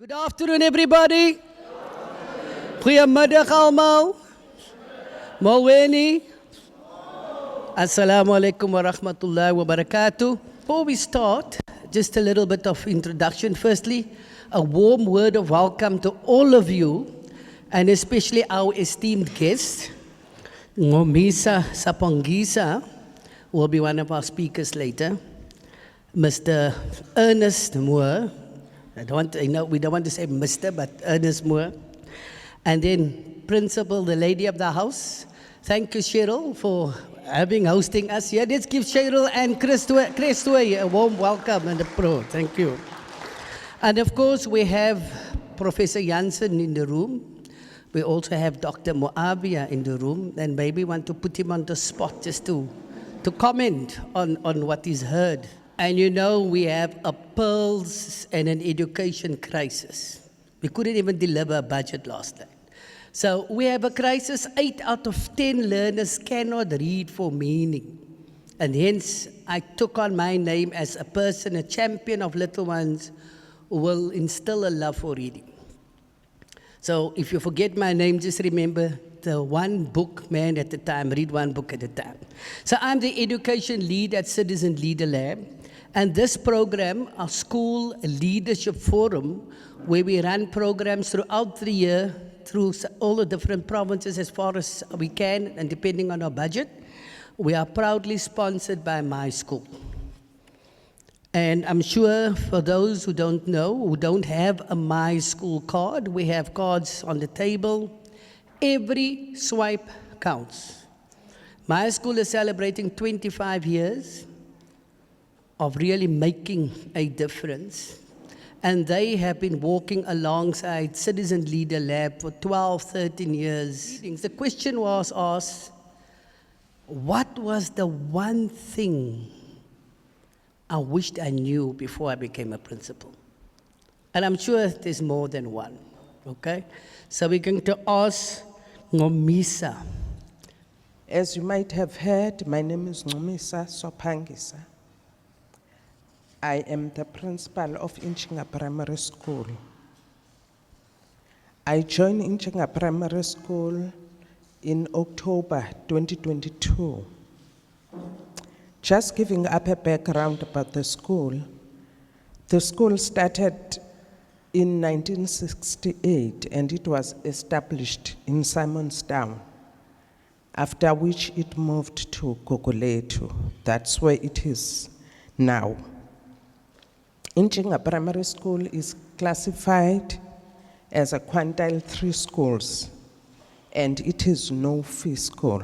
Good afternoon, everybody. Goeiemiddag allemaal. Molweni. Assalamu alaikum wa rahmatullahi wa barakatuh. Before we start, just a little bit of introduction. Firstly, a warm word of welcome to all of you, and especially our esteemed guest, Ncumisa Sopangisa, who will be one of our speakers later. Mr. Ernest Moore. We don't want to say Mr., but Ernest Moore. And then Principal, the lady of the house. Thank you, Cheryl, for hosting us here. Let's give Cheryl and Crestway a warm welcome and a pro. Thank you. And of course, we have Professor Jansen in the room. We also have Dr. Moabia in the room, and maybe want to put him on the spot just to comment on what he's heard. And you know, we have a pearls and an education crisis. We couldn't even deliver a budget last night. So we have a crisis. 8 out of 10 learners cannot read for meaning. And hence, I took on my name as a person, a champion of little ones who will instill a love for reading. So if you forget my name, just remember the one book man at a time, read one book at a time. So I'm the education lead at Citizen Leader Lab. And this program, our school leadership forum, where we run programs throughout the year, through all the different provinces as far as we can, and depending on our budget, we are proudly sponsored by my school. And I'm sure for those who don't know, who don't have a My School card, we have cards on the table. Every swipe counts. My school is celebrating 25 years of really making a difference. And they have been walking alongside Citizen Leader Lab for 12, 13 years. The question was asked, what was the one thing I wished I knew before I became a principal? And I'm sure there's more than one, okay? So we're going to ask Ncumisa. As you might have heard, my name is Ncumisa Sopangisa. I am the principal of Ncumisa Primary School. I joined Ncumisa Primary School in October 2022. Just giving up a background about the school started in 1968 and it was established in Simonstown, after which it moved to Gugulethu. That's where it is now. Ncumisa Primary School is classified as a quintile 3 schools, and it is no-fee school.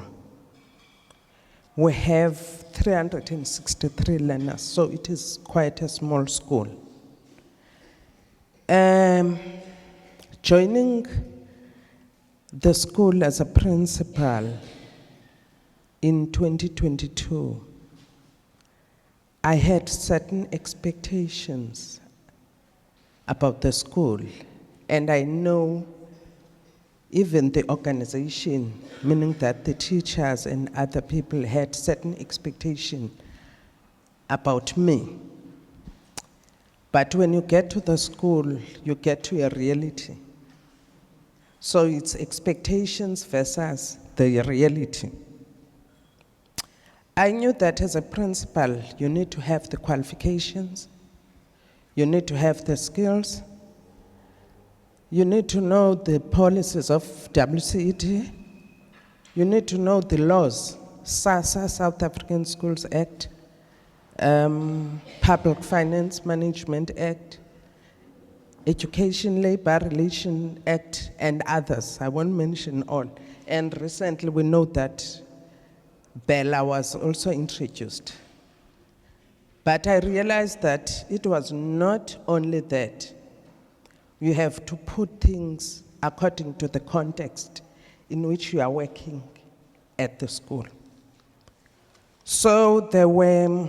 We have 363 learners, so it is quite a small school. Joining the school as a principal in 2022, I had certain expectations about the school, and I know even the organization, meaning that the teachers and other people had certain expectations about me. But when you get to the school, you get to a reality. So it's expectations versus the reality. I knew that as a principal, you need to have the qualifications, you need to have the skills, you need to know the policies of WCET, you need to know the laws, SASA, South African Schools Act, Public Finance Management Act, Education Labor Relation Act, and others. I won't mention all. And recently we know that Bella was also introduced. But I realized that it was not only that. You have to put things according to the context in which you are working at the school. So there were,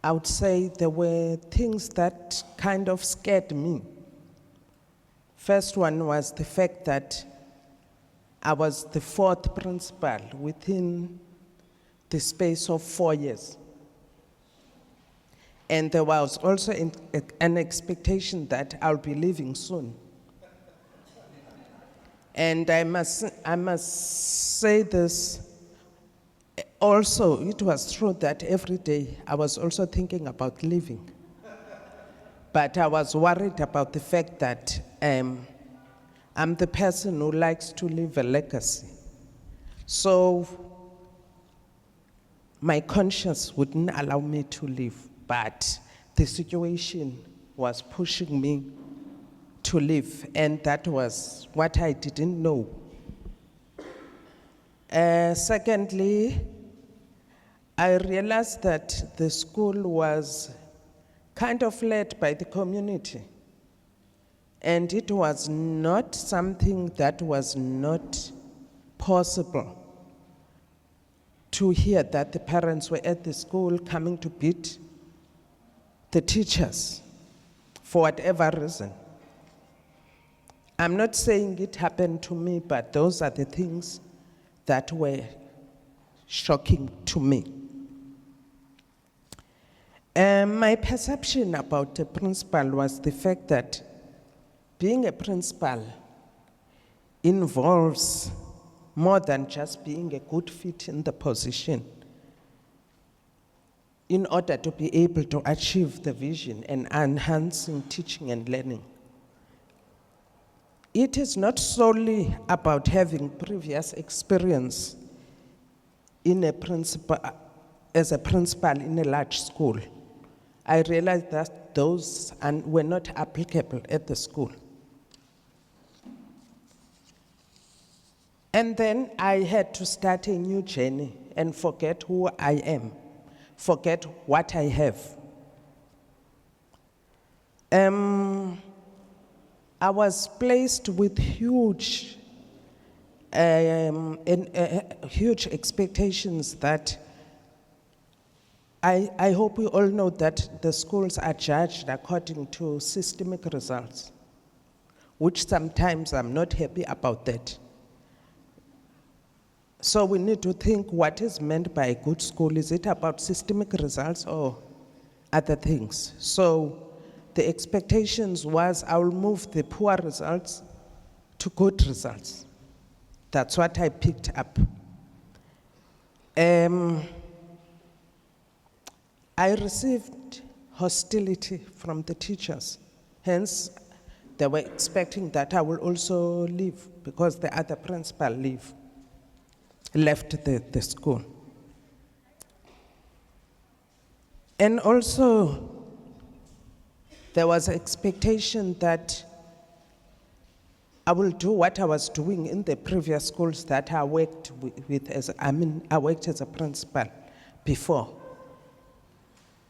I would say, there were things that kind of scared me. First one was the fact that I was the 4th principal within the space of 4 years. And there was also an expectation that I'll be leaving soon. And I must say this, also, it was true that every day I was also thinking about leaving. But I was worried about the fact that I'm the person who likes to leave a legacy. So my conscience wouldn't allow me to leave, but the situation was pushing me to leave, and that was what I didn't know. Secondly, I realized that the school was kind of led by the community, and it was not something that was not possible to hear that the parents were at the school coming to beat the teachers for whatever reason. I'm not saying it happened to me, but those are the things that were shocking to me. My perception about the principal was the fact that being a principal involves more than just being a good fit in the position in order to be able to achieve the vision and enhancing teaching and learning. It is not solely about having previous experience as a principal in a large school. I realized that those were not applicable at the school. And then I had to start a new journey and forget who I am, forget what I have. I was placed with huge expectations that I hope we all know that the schools are judged according to systemic results, which sometimes I'm not happy about that. So we need to think what is meant by a good school. Is it about systemic results or other things? So the expectations was I will move the poor results to good results. That's what I picked up. I received hostility from the teachers. Hence, they were expecting that I will also leave because the other principal left the school. And also, there was expectation that I will do what I was doing in the previous schools that I worked with I worked as a principal before.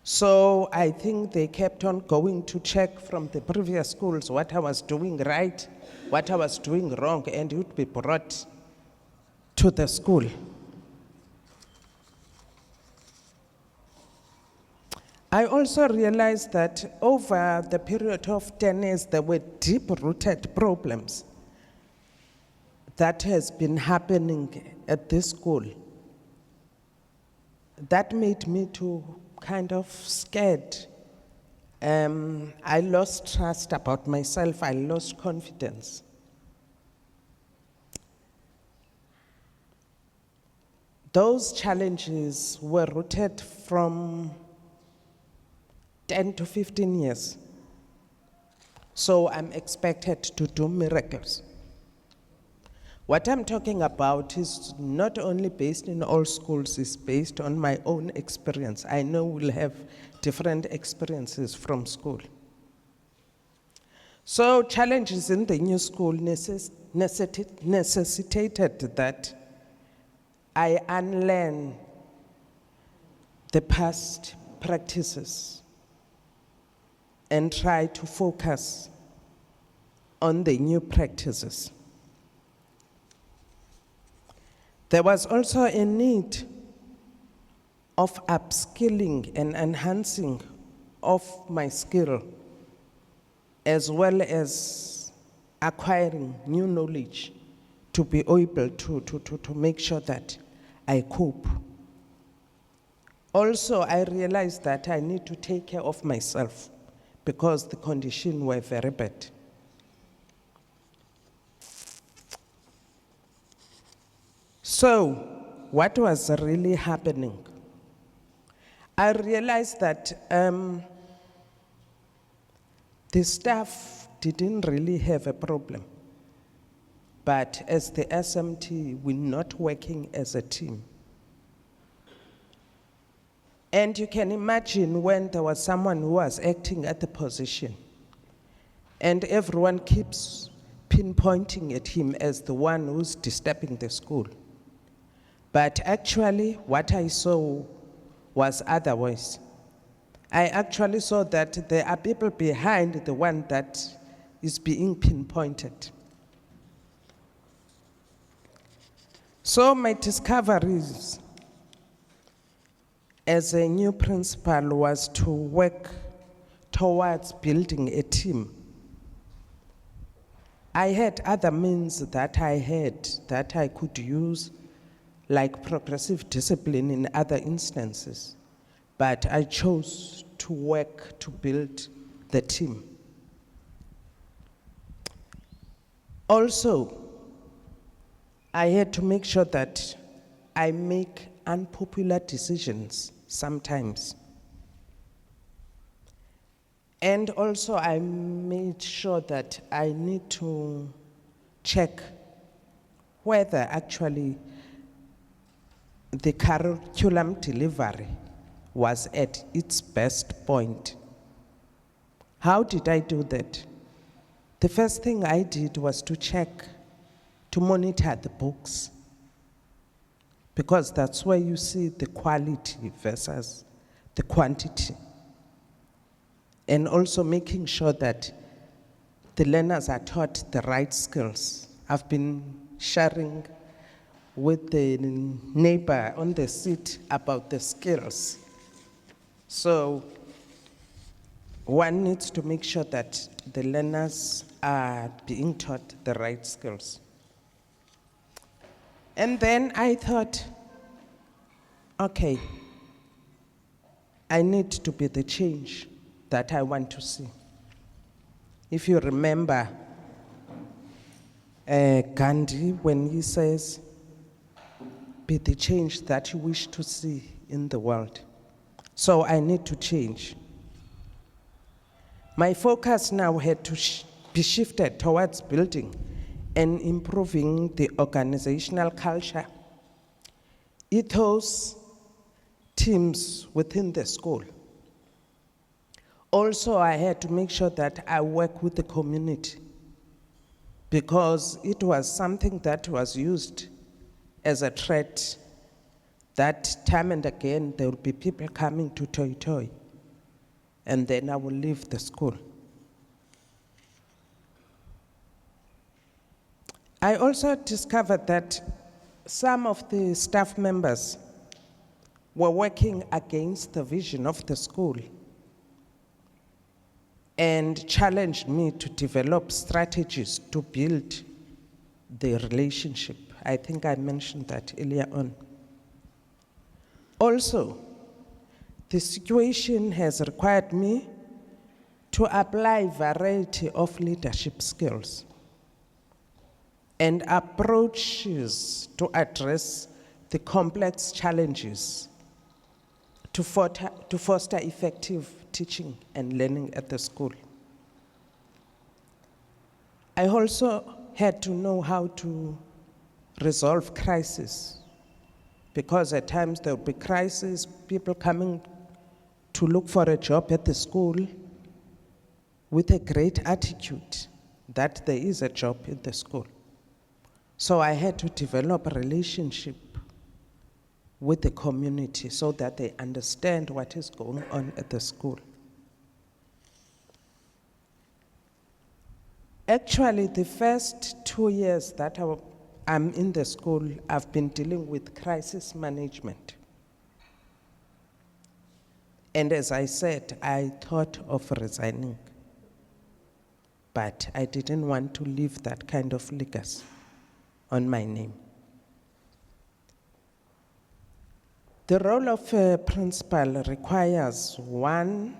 So I think they kept on going to check from the previous schools what I was doing right, what I was doing wrong, and it would be brought to the school. I also realized that over the period of 10 years, there were deep-rooted problems that has been happening at this school. That made me to kind of scared. I lost trust about myself. I lost confidence. Those challenges were rooted from 10 to 15 years. So I'm expected to do miracles. What I'm talking about is not only based in all schools, it's based on my own experience. I know we'll have different experiences from school. So challenges in the new school necessitated that I unlearn the past practices and try to focus on the new practices. There was also a need of upskilling and enhancing of my skill, as well as acquiring new knowledge to be able to make sure that I cope Also, I realized that I need to take care of myself because the conditions were very bad. So, what was really happening? I realized that the staff didn't really have a problem. But as the SMT, we're not working as a team. And you can imagine when there was someone who was acting at the position, and everyone keeps pinpointing at him as the one who's disturbing the school. But actually, what I saw was otherwise. I actually saw that there are people behind the one that is being pinpointed. So my discoveries as a new principal was to work towards building a team. I had other means that I could use, like progressive discipline in other instances, but I chose to work to build the team. Also, I had to make sure that I make unpopular decisions sometimes. And also I made sure that I need to check whether actually the curriculum delivery was at its best point. How did I do that? The first thing I did was to monitor the books, because that's where you see the quality versus the quantity. And also making sure that the learners are taught the right skills. I've been sharing with the neighbor on the seat about the skills. So one needs to make sure that the learners are being taught the right skills. And then I thought, okay, I need to be the change that I want to see. If you remember Gandhi, when he says, be the change that you wish to see in the world. So I need to change. My focus now had to be shifted towards building and improving the organizational culture, ethos, teams within the school. Also, I had to make sure that I work with the community, because it was something that was used as a threat, that time and again there will be people coming to Toy, and then I will leave the school. I also discovered that some of the staff members were working against the vision of the school and challenged me to develop strategies to build the relationship. I think I mentioned that earlier on. Also, the situation has required me to apply a variety of leadership skills and approaches to address the complex challenges to foster effective teaching and learning at the school. I also had to know how to resolve crises, because at times there will be crises, people coming to look for a job at the school with a great attitude that there is a job in the school. So I had to develop a relationship with the community so that they understand what is going on at the school. Actually, the first 2 years that I'm in the school, I've been dealing with crisis management. And as I said, I thought of resigning, but I didn't want to leave that kind of legacy on my name. The role of a principal requires one,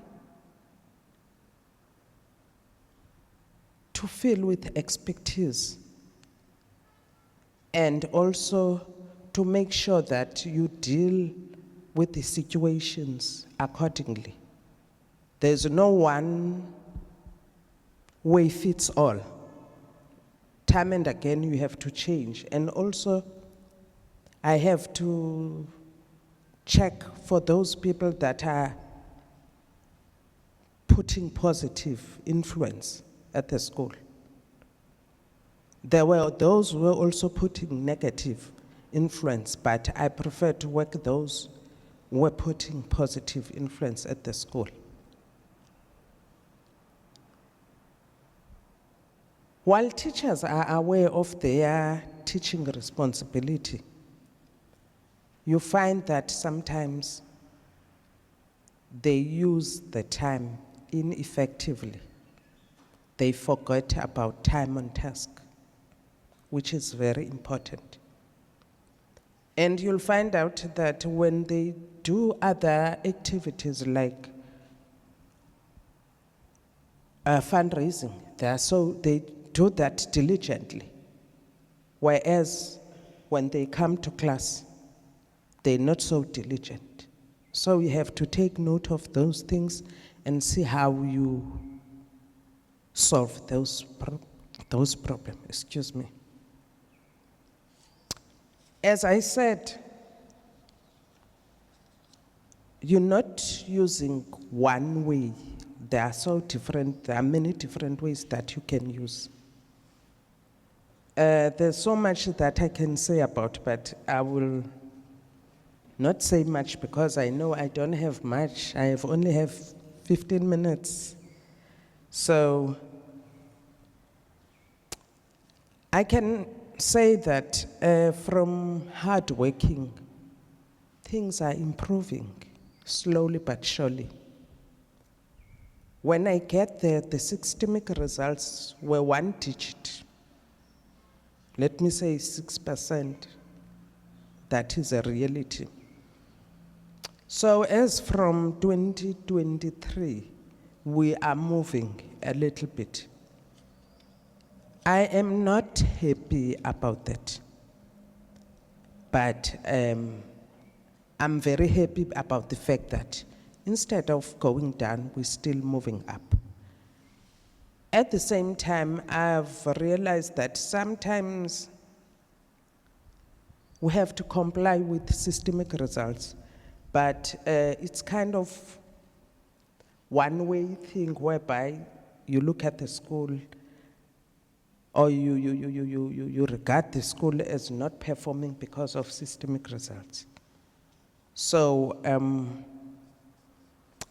to fill with expertise, and also to make sure that you deal with the situations accordingly. There's no one way fits all. Time and again you have to change. And also I have to check for those people that are putting positive influence at the school. There were those who were also putting negative influence, but I prefer to work with those who were putting positive influence at the school. While teachers are aware of their teaching responsibility, you find that sometimes they use the time ineffectively. They forget about time on task, which is very important. And you'll find out that when they do other activities like fundraising, they do that diligently. Whereas when they come to class, they're not so diligent. So you have to take note of those things and see how you solve those problems. Excuse me. As I said, you're not using one way. There are many different ways that you can use. There's so much that I can say about, but I will not say much because I know I don't have much. I only have 15 minutes. So I can say that from hard working, things are improving slowly but surely. When I get there, the systemic results were 1 digit. Let me say 6%. That is a reality. So as from 2023, we are moving a little bit. I am not happy about that, but I'm very happy about the fact that instead of going down, we're still moving up. At the same time, I've realized that sometimes we have to comply with systemic results, but it's kind of one-way thing whereby you look at the school or you regard the school as not performing because of systemic results. So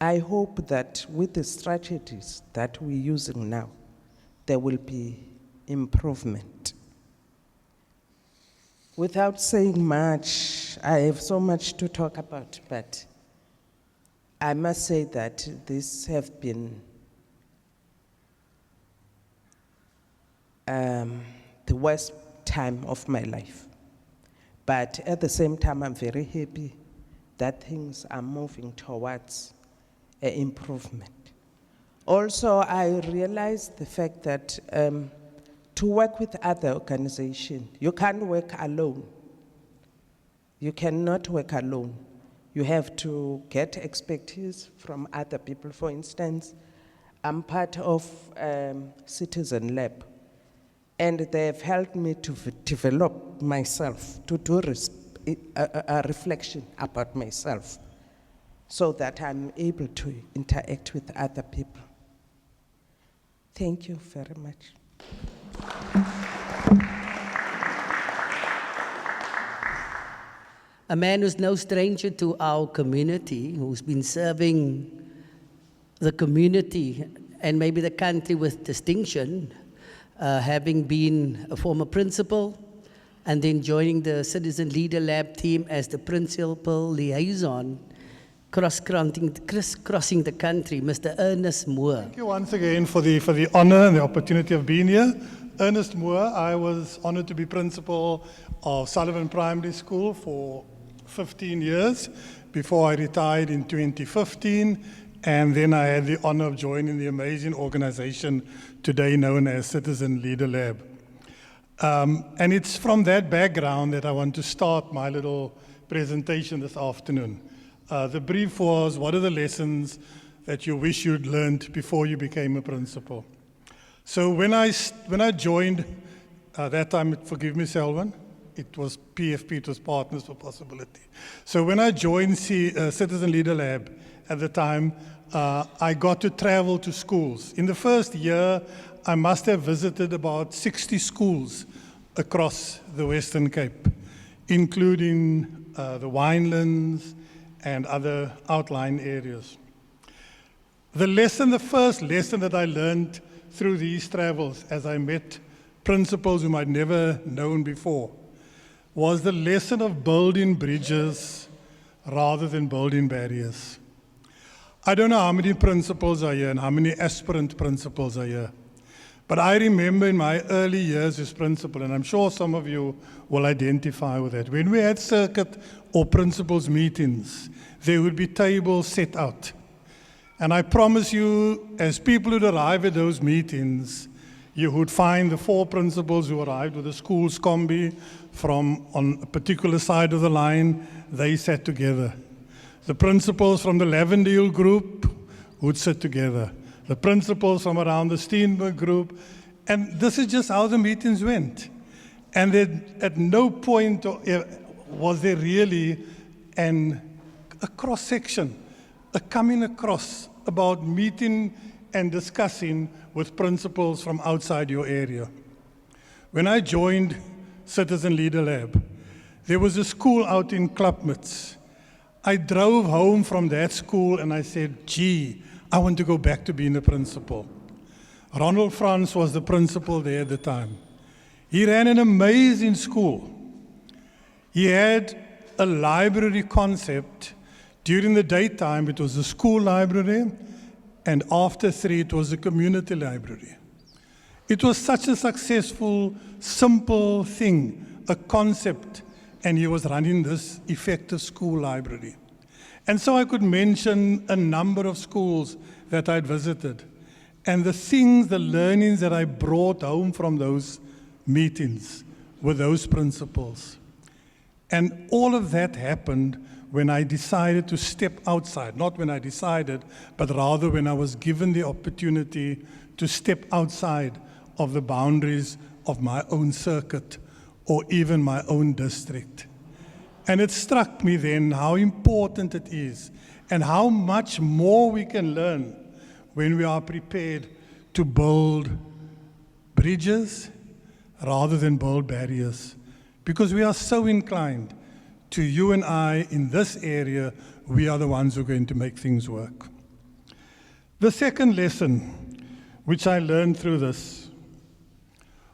I hope that with the strategies that we're using now, there will be improvement. Without saying much, I have so much to talk about, but I must say that this has been the worst time of my life. But at the same time, I'm very happy that things are moving towards improvement. Also, I realized the fact that to work with other organizations, you can't work alone. You cannot work alone. You have to get expertise from other people. For instance, I'm part of Citizen Lab, and they have helped me to develop myself, to do a reflection about myself, so that I'm able to interact with other people. Thank you very much. A man who's no stranger to our community, who's been serving the community and maybe the country with distinction, having been a former principal and then joining the Citizen Leader Lab team as the principal liaison, crisscrossing the country, Mr. Ernest Moore. Thank you once again for the honor and the opportunity of being here. Ernest Moore, I was honored to be principal of Sullivan Primary School for 15 years before I retired in 2015. And then I had the honor of joining the amazing organization today known as Citizen Leader Lab. And it's from that background that I want to start my little presentation this afternoon. The brief was, what are the lessons that you wish you'd learned before you became a principal? So when I joined, that time, forgive me, Selwyn, it was PFP, it was Partners for Possibility. So when I joined Citizen Leader Lab at the time, I got to travel to schools. In the first year, I must have visited about 60 schools across the Western Cape, including the Winelands and other outlying areas. The first lesson that I learned through these travels as I met principals whom I'd never known before was the lesson of building bridges rather than building barriers. I don't know how many principals are here and how many aspirant principals are here, but I remember in my early years as principal, and I'm sure some of you will identify with that, when we had circuit or principals meetings, there would be tables set out. And I promise you, as people would arrive at those meetings, you would find the 4 principals who arrived with the school's combi from on a particular side of the line, they sat together. The principals from the Lavendale group would sit together. The principals from around the Steenberg group. And this is just how the meetings went. And at no point was there really a cross-section, a coming across about meeting and discussing with principals from outside your area. When I joined Citizen Leader Lab, there was a school out in Klapmuts. I drove home from that school and I said, gee, I want to go back to being a principal. Ronald Franz was the principal there at the time. He ran an amazing school. He had a library concept. During the daytime, it was a school library, and after 3, it was a community library. It was such a successful, simple thing, a concept, and he was running this effective school library. And so I could mention a number of schools that I'd visited, and the learnings that I brought home from those meetings with those principals. And all of that happened when I decided to step outside, not when I decided, but rather when I was given the opportunity to step outside of the boundaries of my own circuit or even my own district. And it struck me then how important it is and how much more we can learn when we are prepared to build bridges rather than build barriers. Because we are so inclined to you and I in this area, we are the ones who are going to make things work. The second lesson, which I learned through this,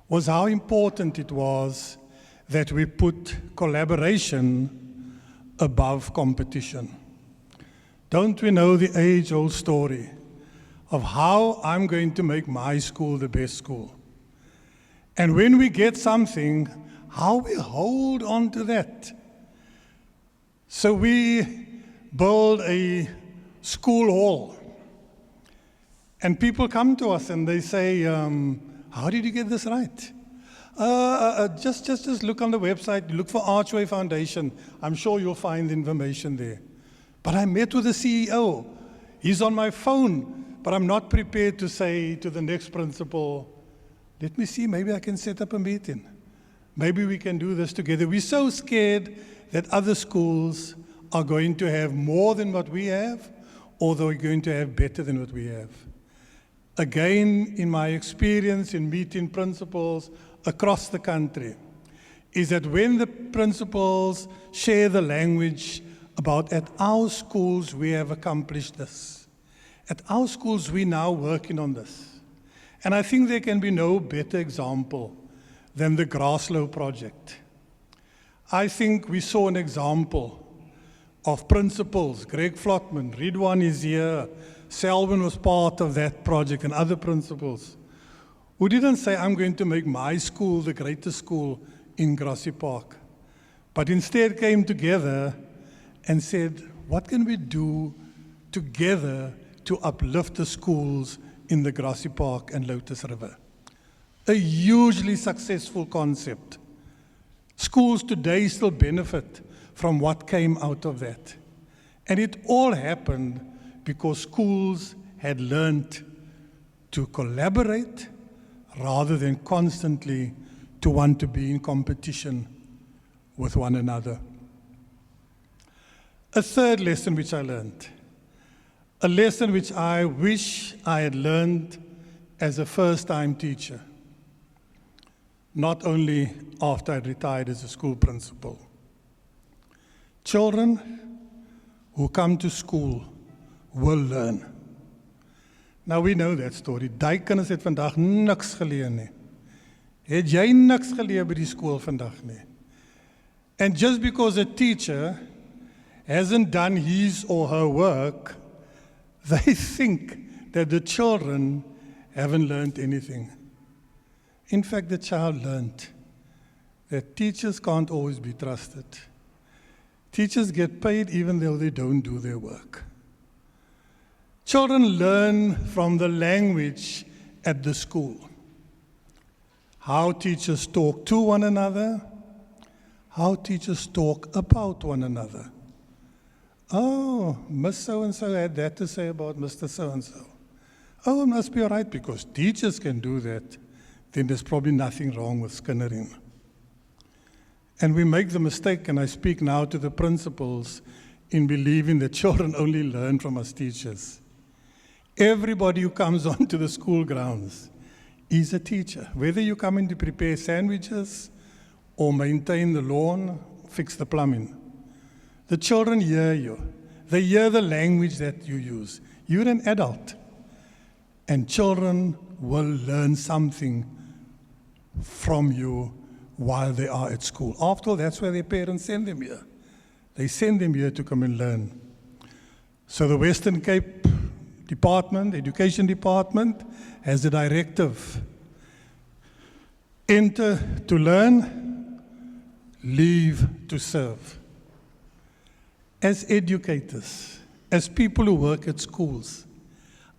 was how important it was that we put collaboration above competition. Don't we know the age-old story of how I'm going to make my school the best school? And when we get something, how we hold on to that. So we build a school hall, and people come to us and they say, how did you get this right? Just look on the website, look for Archway Foundation. I'm sure you'll find information there. But I met with the CEO. He's on my phone, but I'm not prepared to say to the next principal, let me see, maybe I can set up a meeting. Maybe we can do this together. We're so scared that other schools are going to have more than what we have, or they're going to have better than what we have. Again, in my experience in meeting principals across the country, is that when the principals share the language about at our schools we have accomplished this. At our schools we're now working on this. And I think there can be no better example than the Graslow project. I think we saw an example of principals. Greg Flotman, Ridwan is here, Selwyn was part of that project, and other principals who didn't say, I'm going to make my school the greatest school in Grassy Park, but instead came together and said, what can we do together to uplift the schools in the Grassy Park and Lotus River? A hugely successful concept. Schools today still benefit from what came out of that. And it all happened because schools had learned to collaborate rather than constantly to want to be in competition with one another. A third lesson which I learned, a lesson which I wish I had learned as a first-time teacher, not only after I retired as a school principal. Children who come to school will learn. Now we know that story. Die kinders het vandag niks geleer nie. Het jy niks geleer by die skool vandag nie? And just because a teacher hasn't done his or her work, they think that the children haven't learned anything. In fact, the child learned that teachers can't always be trusted. Teachers get paid even though they don't do their work. Children learn from the language at the school. How teachers talk to one another, how teachers talk about one another. Oh, Miss So-and-so had that to say about Mr. So-and-so. Oh, it must be all right because teachers can do that. Then there's probably nothing wrong with skinnering. And we make the mistake, and I speak now to the principals, in believing that children only learn from us teachers. Everybody who comes onto the school grounds is a teacher. Whether you come in to prepare sandwiches or maintain the lawn, fix the plumbing. The children hear you. They hear the language that you use. You're an adult. And children will learn something from you while they are at school. After all, that's where their parents send them here. They send them here to come and learn. So the Western Cape Department, Education Department, has a directive. Enter to learn, leave to serve. As educators, as people who work at schools,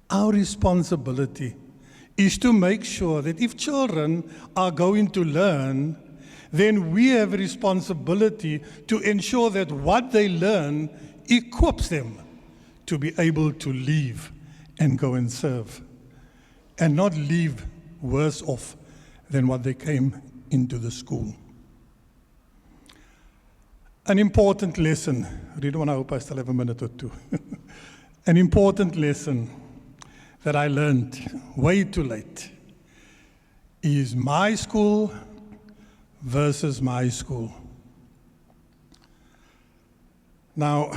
our responsibility is to make sure that if children are going to learn, then we have a responsibility to ensure that what they learn equips them to be able to leave and go and serve, and not leave worse off than what they came into the school. An important lesson, I really want to hope I still have a minute or two. An important lesson that I learned way too late is my school versus my school. Now,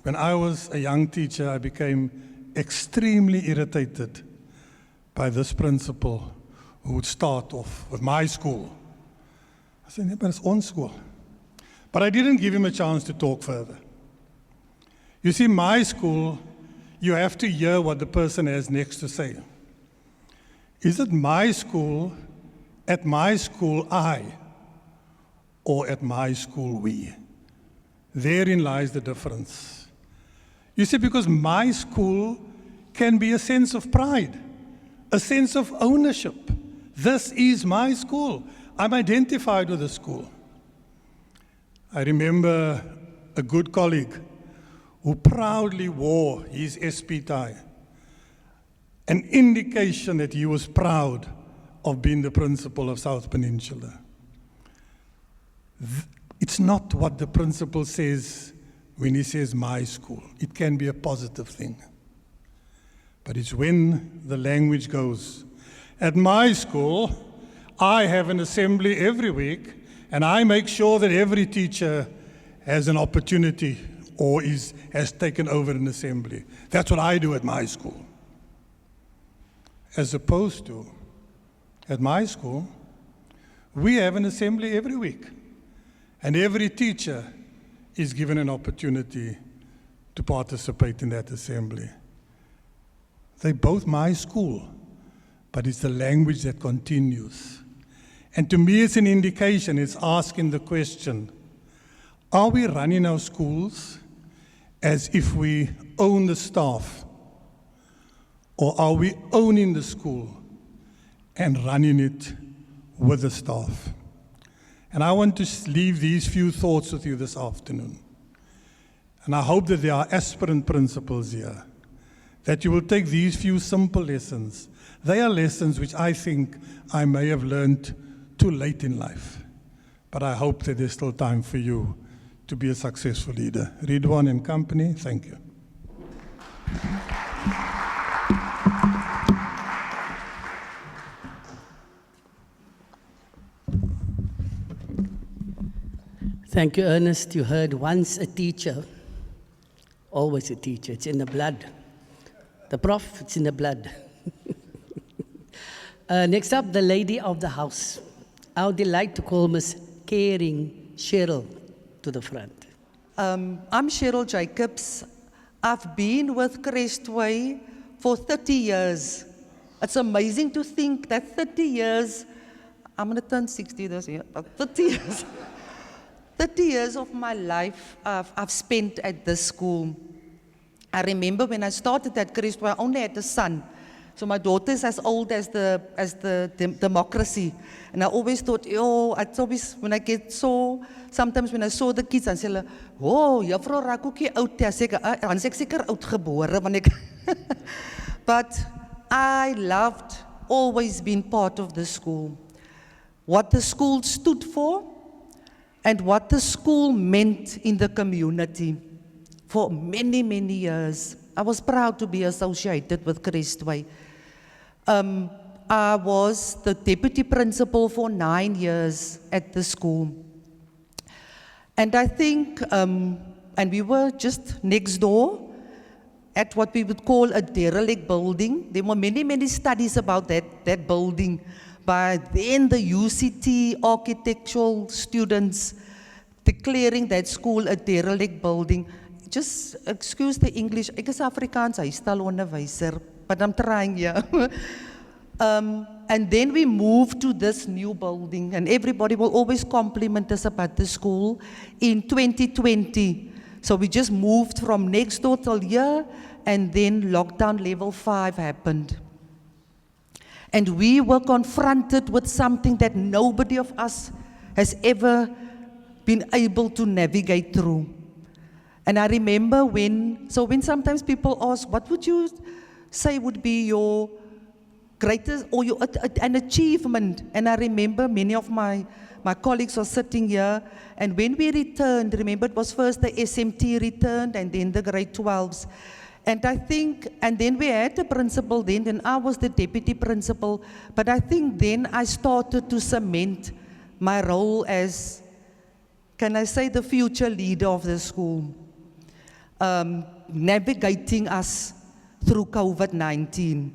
when I was a young teacher, I became extremely irritated by this principal who would start off with my school. I said, but it's on school. But I didn't give him a chance to talk further. You see, my school, you have to hear what the person has next to say. Is it my school, at my school I, or at my school we? Therein lies the difference. You see, because my school can be a sense of pride, a sense of ownership. This is my school. I'm identified with the school. I remember a good colleague who proudly wore his SP tie, an indication that he was proud of being the principal of South Peninsula. It's not what the principal says when he says my school. It can be a positive thing. But it's when the language goes, at my school, I have an assembly every week, and I make sure that every teacher has an opportunity or has taken over an assembly. That's what I do at my school. As opposed to, at my school, we have an assembly every week, and every teacher is given an opportunity to participate in that assembly. They're both my school, but it's the language that continues. And to me, it's an indication, it's asking the question, Are we running our schools as if we own the staff? Or are we owning the school and running it with the staff? And I want to leave these few thoughts with you this afternoon. And I hope that there are aspirant principals here, that you will take these few simple lessons. They are lessons which I think I may have learned too late in life. But I hope that there's still time for you to be a successful leader. Ridwan and company, thank you. Thank you, Ernest. You heard once a teacher, always a teacher. It's in the blood. The Prof, it's in the blood. Next up, the lady of the house. I would like to call Miss Caring Cheryl to the front. I'm Cheryl Jacobs. I've been with Crestway for 30 years. It's amazing to think that 30 years, I'm going to turn 60 this year, 30 years. 30 years of my life I've spent at this school. I remember when I started at Crestway, I only had a son. So my daughter is as old as the democracy. And I always thought, it's always, when I get so, sometimes when I saw the kids, I say, oh, juffrou raak ook nie oud nie. Dan is ek seker oudgebore, want ek But I loved always being part of the school. What the school stood for, and what the school meant in the community for many, many years. I was proud to be associated with Crestway. I was the deputy principal for 9 years at the school. And I think, and we were just next door at what we would call a derelict building. There were many, many studies about that building. By then the UCT architectural students declaring that school a derelict building. Just excuse the English, ek is Afrikaans huisstalonderwyser, but I'm trying, yeah. And then we moved to this new building, and everybody will always compliment us about the school in 2020. So we just moved from next door till here, and then lockdown level 5 happened. And we were confronted with something that nobody of us has ever been able to navigate through. And I remember when sometimes people ask, what would you say would be your greatest, or an achievement? And I remember many of my colleagues were sitting here, and when we returned, remember it was first the SMT returned, and then the grade 12s. And I think, and then we had a principal then, and I was the deputy principal, but I think then I started to cement my role as, can I say, the future leader of the school, navigating us through COVID-19.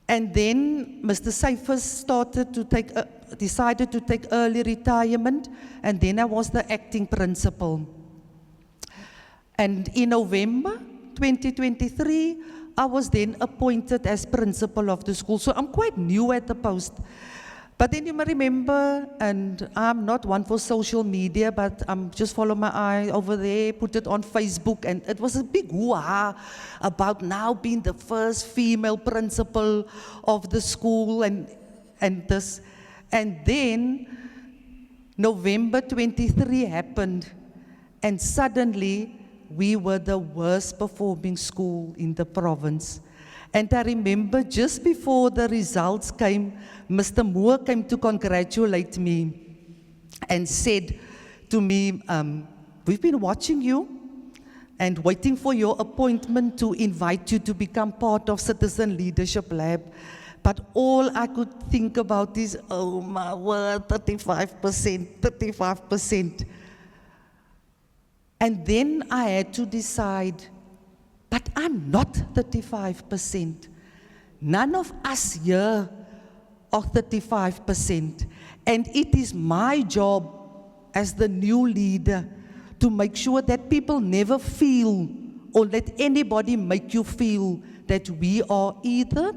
And then Mr. Seifers decided to take early retirement, and then I was the acting principal. And in November 2023, I was then appointed as principal of the school. So I'm quite new at the post. But then you may remember, and I'm not one for social media, but I'm just follow my eye over there, put it on Facebook, and it was a big hoo-ha about now being the first female principal of the school and this. And then November 23 happened, and suddenly we were the worst performing school in the province. And I remember just before the results came, Mr. Moore came to congratulate me and said to me, we've been watching you and waiting for your appointment to invite you to become part of Citizen Leadership Lab. But all I could think about is, oh my word, 35%. And then I had to decide, but I'm not 35%. None of us here are 35%. And it is my job as the new leader to make sure that people never feel, or let anybody make you feel, that we are either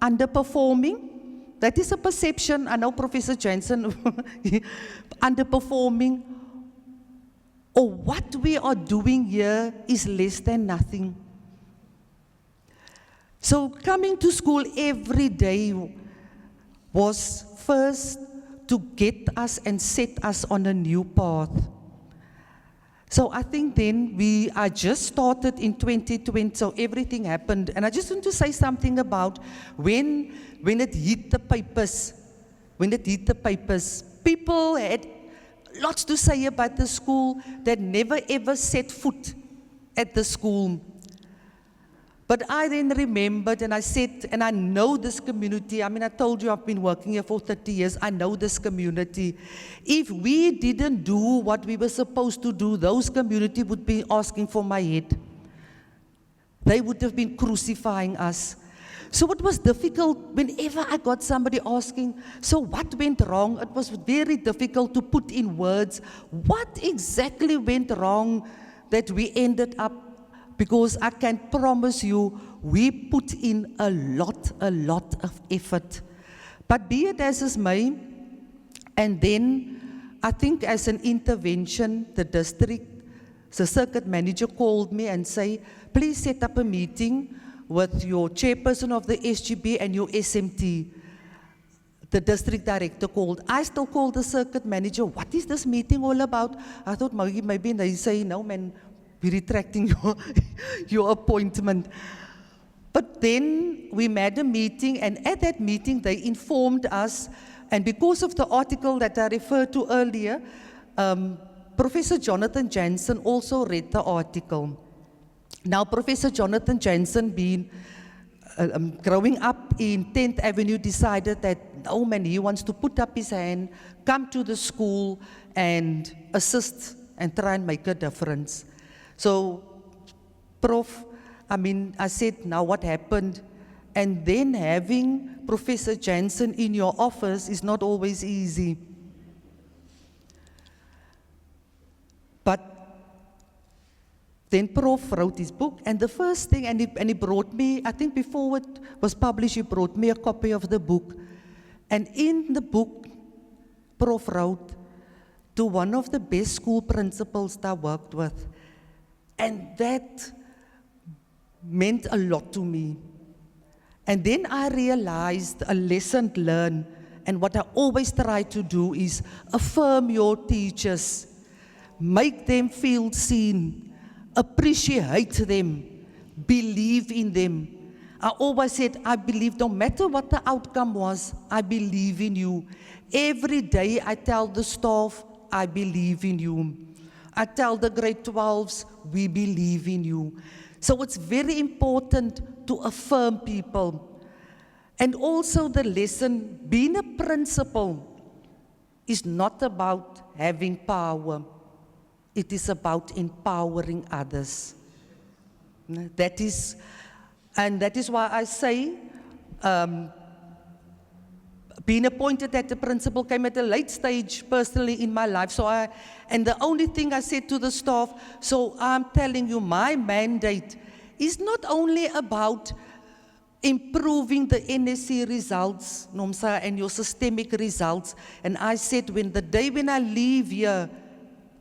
underperforming. That is a perception. I know Professor Jansen, underperforming, or what we are doing here is less than nothing. So coming to school every day was first to get us and set us on a new path. So I think then I just started in 2020, so everything happened. And I just want to say something about when it hit the papers. When it hit the papers, people had lots to say about the school that never ever set foot at the school. But I then remembered and I said, and I know this community. I mean, I told you I've been working here for 30 years. I know this community. If we didn't do what we were supposed to do, those community would be asking for my head. They would have been crucifying us. So it was difficult whenever I got somebody asking, so what went wrong? It was very difficult to put in words what exactly went wrong that we ended up. Because I can promise you, we put in a lot of effort. But be it as it may, and then I think as an intervention, the circuit manager called me and say, please set up a meeting with your chairperson of the SGB and your SMT. The district director called. I still called the circuit manager, what is this meeting all about? I thought maybe they say, no man, we're retracting your appointment. But then we made a meeting, and at that meeting they informed us, and because of the article that I referred to earlier, Professor Jonathan Jansen also read the article. Now, Professor Jonathan Jansen, being growing up in 10th Avenue, decided that, no man, he wants to put up his hand, come to the school and assist and try and make a difference. So, Prof, I said, now what happened? And then having Professor Jansen in your office is not always easy. But then Prof wrote his book, and the first thing, and he brought me, I think before it was published, he brought me a copy of the book. And in the book, Prof wrote to one of the best school principals that I worked with. And that meant a lot to me. And then I realized a lesson learned, and what I always try to do is affirm your teachers, make them feel seen, appreciate them, believe in them. I always said, I believe, no matter what the outcome was, I believe in you. Every day I tell the staff, I believe in you. I tell the grade 12s, we believe in you. So it's very important to affirm people. And also the lesson, being a principal is not about having power. It is about empowering others. That is why I say, being appointed as the principal came at a late stage personally in my life. And the only thing I said to the staff, so I'm telling you, my mandate is not only about improving the NSC results, Ncumisa, and your systemic results. And I said, the day when I leave here,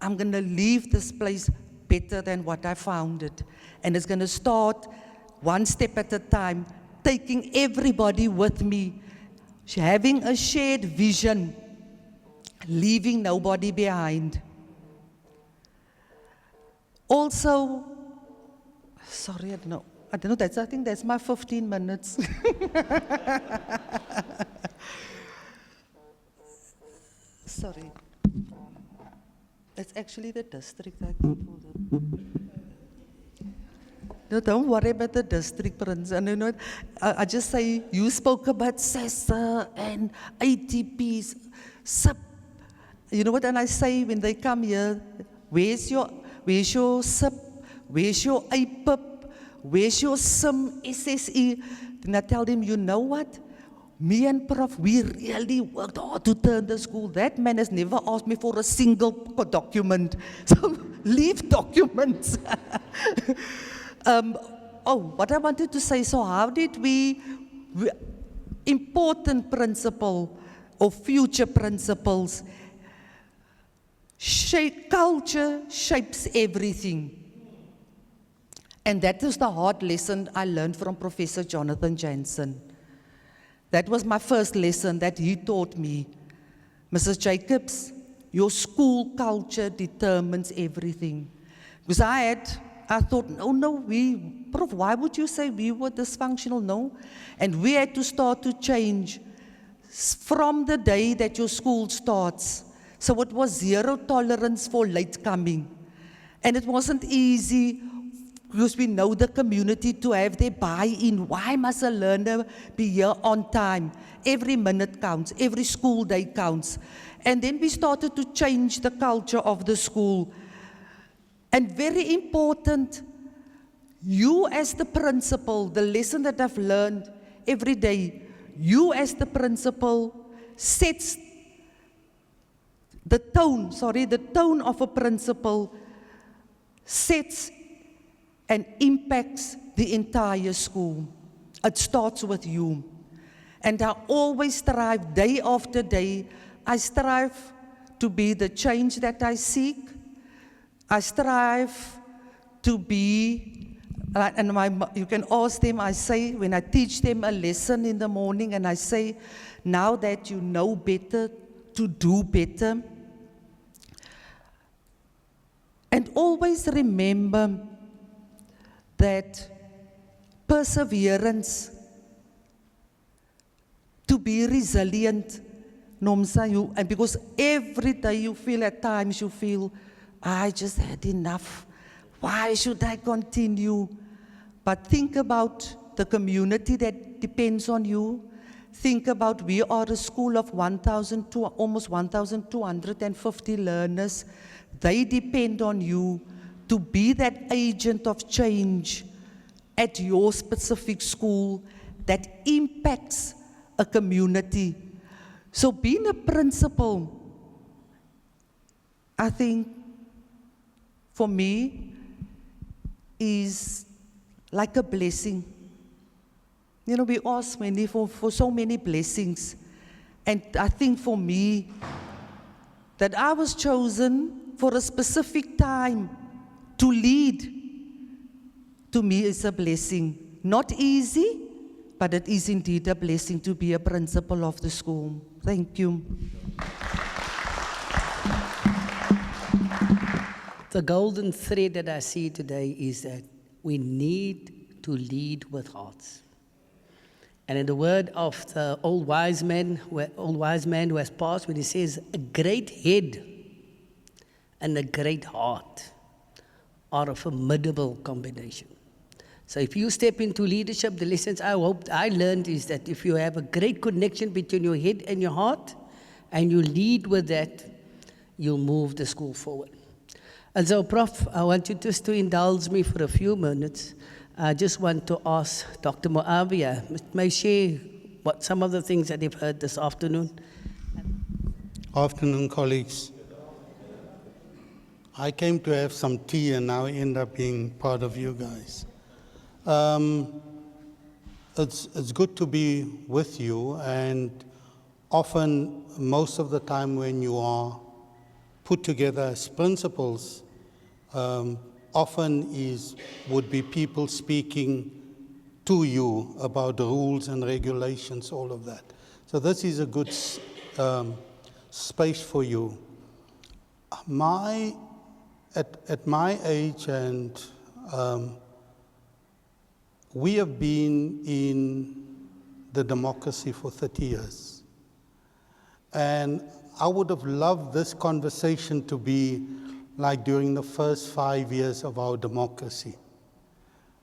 I'm going to leave this place better than what I found it. And it's going to start one step at a time, taking everybody with me, having a shared vision, leaving nobody behind. Also, sorry, I don't know, I think that's my 15 minutes. Sorry. That's actually the district, I think. No, don't worry about the district, Prince. And I just say, you spoke about SESA and ATPs, SIP. You know what, and I say when they come here, where's your SIP? Where's your APIP? Where's your SIM, SSE? Then I tell them, you know what? Me and Prof, we really worked hard to turn the school. That man has never asked me for a single document. So leave documents. What I wanted to say, so how did we important principle or future principles, Culture shapes everything. And that is the hard lesson I learned from Professor Jonathan Jansen. That was my first lesson that he taught me. Mrs. Jacobs, your school culture determines everything. Because I thought, oh no, Prof, why would you say we were dysfunctional? No. And we had to start to change from the day that your school starts. So it was zero tolerance for late coming. And it wasn't easy because we know the community to have their buy-in. Why must a learner be here on time? Every minute counts, every school day counts. And then we started to change the culture of the school. And very important, you as the principal, the lesson that I've learned every day, you as the principal sets the tone of a principal sets and impacts the entire school. It starts with you. And I always strive, day after day, I strive to be the change that I seek. I strive to be, you can ask them, I say, when I teach them a lesson in the morning, and I say, now that you know better, to do better. And always remember that perseverance, to be resilient, Ncumisa, and because every day you feel, at times you feel, I just had enough. Why should I continue? But think about the community that depends on you. Think about, we are a school of almost 1,250 learners. They depend on you to be that agent of change at your specific school that impacts a community. So being a principal, I think, for me, is like a blessing. You know, we ask for so many blessings. And I think for me, that I was chosen for a specific time to lead, to me is a blessing. Not easy, but it is indeed a blessing to be a principal of the school. Thank you. The golden thread that I see today is that we need to lead with hearts. And in the word of the old wise man who has passed, when he says, a great head and a great heart are a formidable combination. So if you step into leadership, the lessons I hoped I learned is that if you have a great connection between your head and your heart, and you lead with that, you'll move the school forward. And so, Prof, I want you just to indulge me for a few minutes. I just want to ask Dr. Moavia, may share what some of the things that they've heard this afternoon. Afternoon, colleagues. I came to have some tea and now end up being part of you guys. It's good to be with you, and often, most of the time when you are put together as principals, often would be people speaking to you about the rules and regulations, all of that. So this is a good space for you. At my age, and we have been in the democracy for 30 years. And I would have loved this conversation to be like during the first 5 years of our democracy.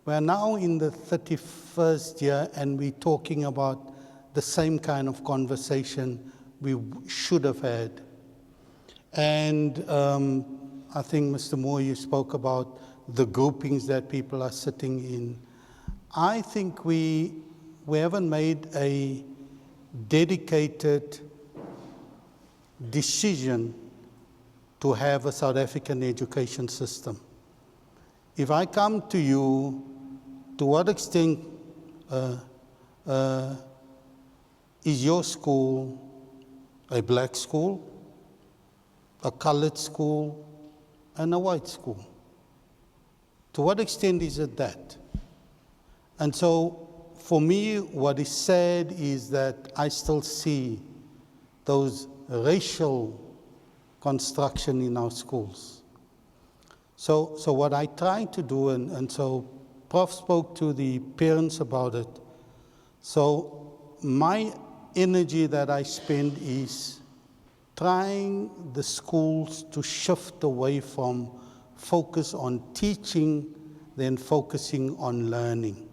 We're now in the 31st year, and we're talking about the same kind of conversation we should have had. And I think, Mr. Moore, you spoke about the groupings that people are sitting in. I think we haven't made a dedicated decision to have a South African education system. If I come to you, to what extent is your school a black school, a colored school, and a white school. To what extent is it that? And so, for me, what is sad is that I still see those racial construction in our schools. So what I try to do, and so Prof spoke to the parents about it. So my energy that I spend is trying the schools to shift away from focus on teaching, then focusing on learning.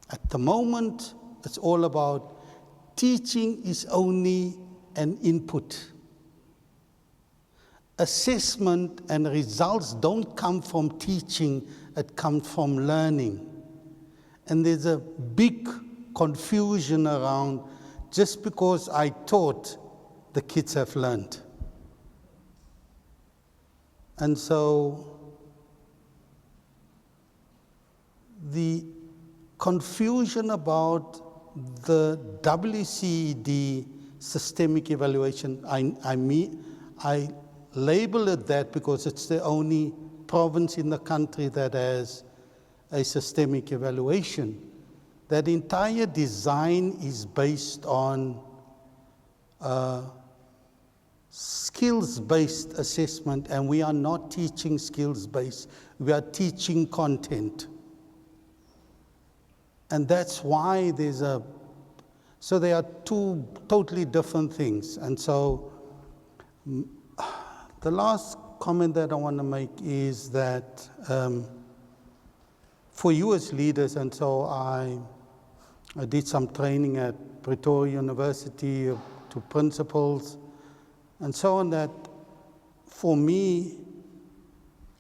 At the moment, it's all about teaching is only an input. Assessment and results don't come from teaching, it comes from learning. And there's a big confusion around just because I taught, the kids have learned. And so the confusion about the WCED systemic evaluation, I label it that because it's the only province in the country that has a systemic evaluation. That entire design is based on skills-based assessment, and we are not teaching skills-based, we are teaching content. And that's why so there are two totally different things. And so the last comment that I want to make is that for you as leaders, and so I did some training at Pretoria University to principals and so on, that for me,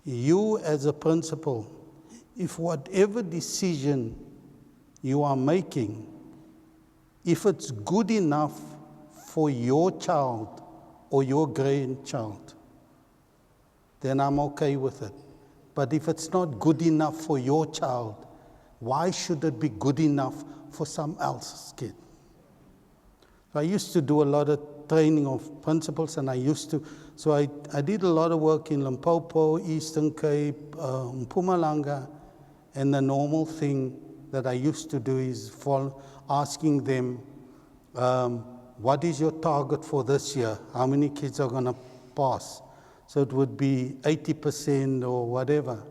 you as a principal, if whatever decision you are making, if it's good enough for your child or your grandchild, then I'm okay with it. But if it's not good enough for your child, why should it be good enough for some else's kid? I used to do a lot of training of principals, and I did a lot of work in Limpopo, Eastern Cape, Mpumalanga, and the normal thing that I used to do is asking them, what is your target for this year? How many kids are going to pass? So it would be 80% or whatever.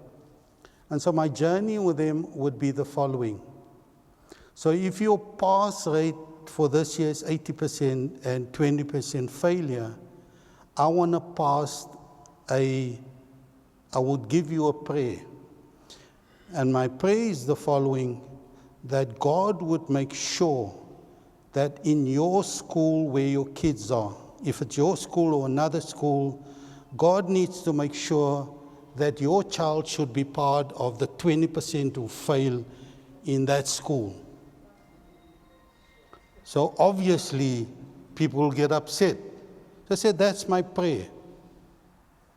And so my journey with them would be the following. So if your pass rate for this year is 80% and 20% failure, I want to I would give you a prayer. And my prayer is the following, that God would make sure that in your school where your kids are, if it's your school or another school, God needs to make sure that your child should be part of the 20% who fail in that school. So obviously, people will get upset. So I said, that's my prayer.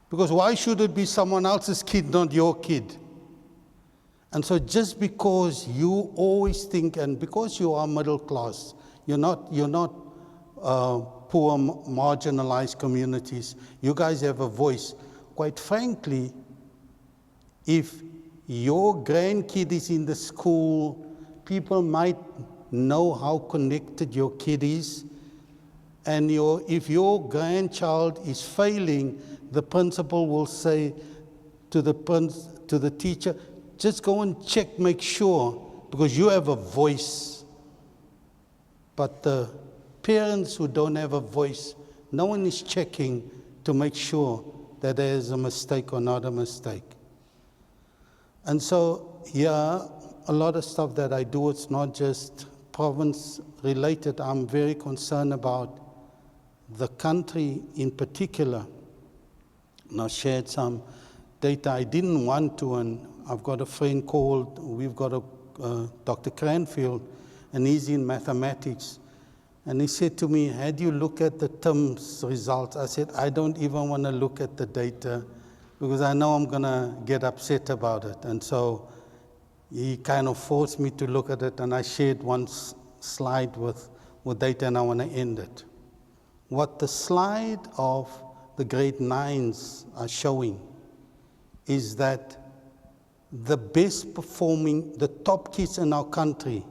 Because why should it be someone else's kid, not your kid? And so just because you always think, and because you are middle class, you're not poor, marginalized communities, you guys have a voice. Quite frankly, if your grandkid is in the school, people might know how connected your kid is. And if your grandchild is failing, the principal will say to the teacher, just go and check, make sure, because you have a voice. But the parents who don't have a voice, no one is checking to make sure that there is a mistake or not a mistake. And so, a lot of stuff that I do, it's not just province related. I'm very concerned about the country in particular. And I shared some data. I didn't want to, and I've got a friend we've got Dr. Cranfield, and he's in mathematics. And he said to me, had you look at the TIMS results? I said, I don't even want to look at the data because I know I'm going to get upset about it. And so he kind of forced me to look at it, and I shared one slide with data, and I want to end it. what the slide of the grade 9s are showing is that the best performing, the top kids in our country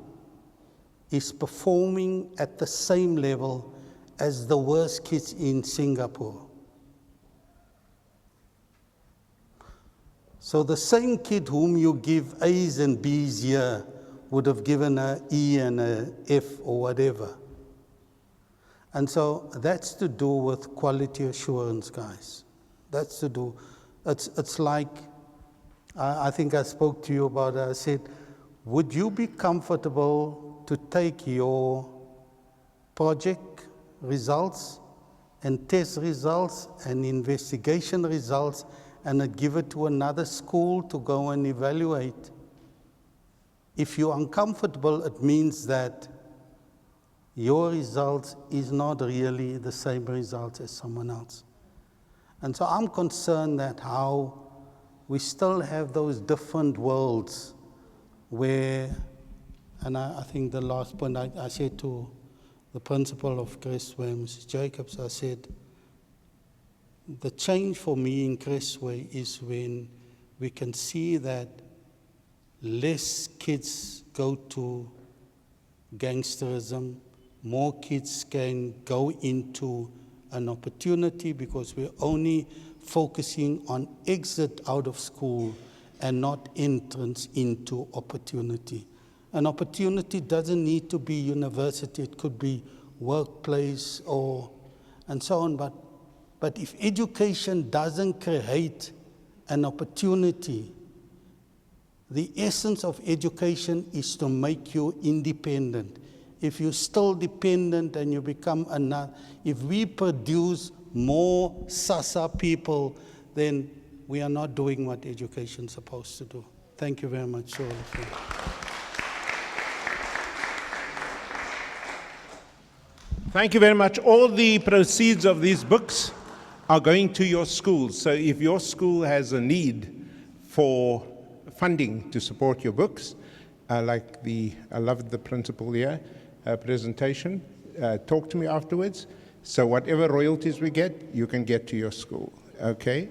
is performing at the same level as the worst kids in Singapore. So the same kid whom you give A's and B's here would have given an E and an F or whatever. And so that's to do with quality assurance, guys. That's to do, it's like, I think I spoke to you about it. I said, would you be comfortable to take your project results and test results and investigation results and give it to another school to go and evaluate? If you're uncomfortable, it means that your results is not really the same results as someone else. And so I'm concerned that how we still have those different worlds where, and I think the last point I said to the principal of Crestway, Mrs. Jacobs, I said, the change for me in Crestway is when we can see that less kids go to gangsterism, more kids can go into an opportunity because we're only focusing on exit out of school and not entrance into opportunity. An opportunity doesn't need to be university, it could be workplace or and so on, but if education doesn't create an opportunity, the essence of education is to make you independent. If you're still dependent and you become another, if we produce more SASA people, then we are not doing what education is supposed to do. Thank you very much, Cheryl. Thank you very much. All the proceeds of these books are going to your schools. So if your school has a need for funding to support your books, I loved the principal here, presentation. Talk to me afterwards. So whatever royalties we get, you can get to your school, okay?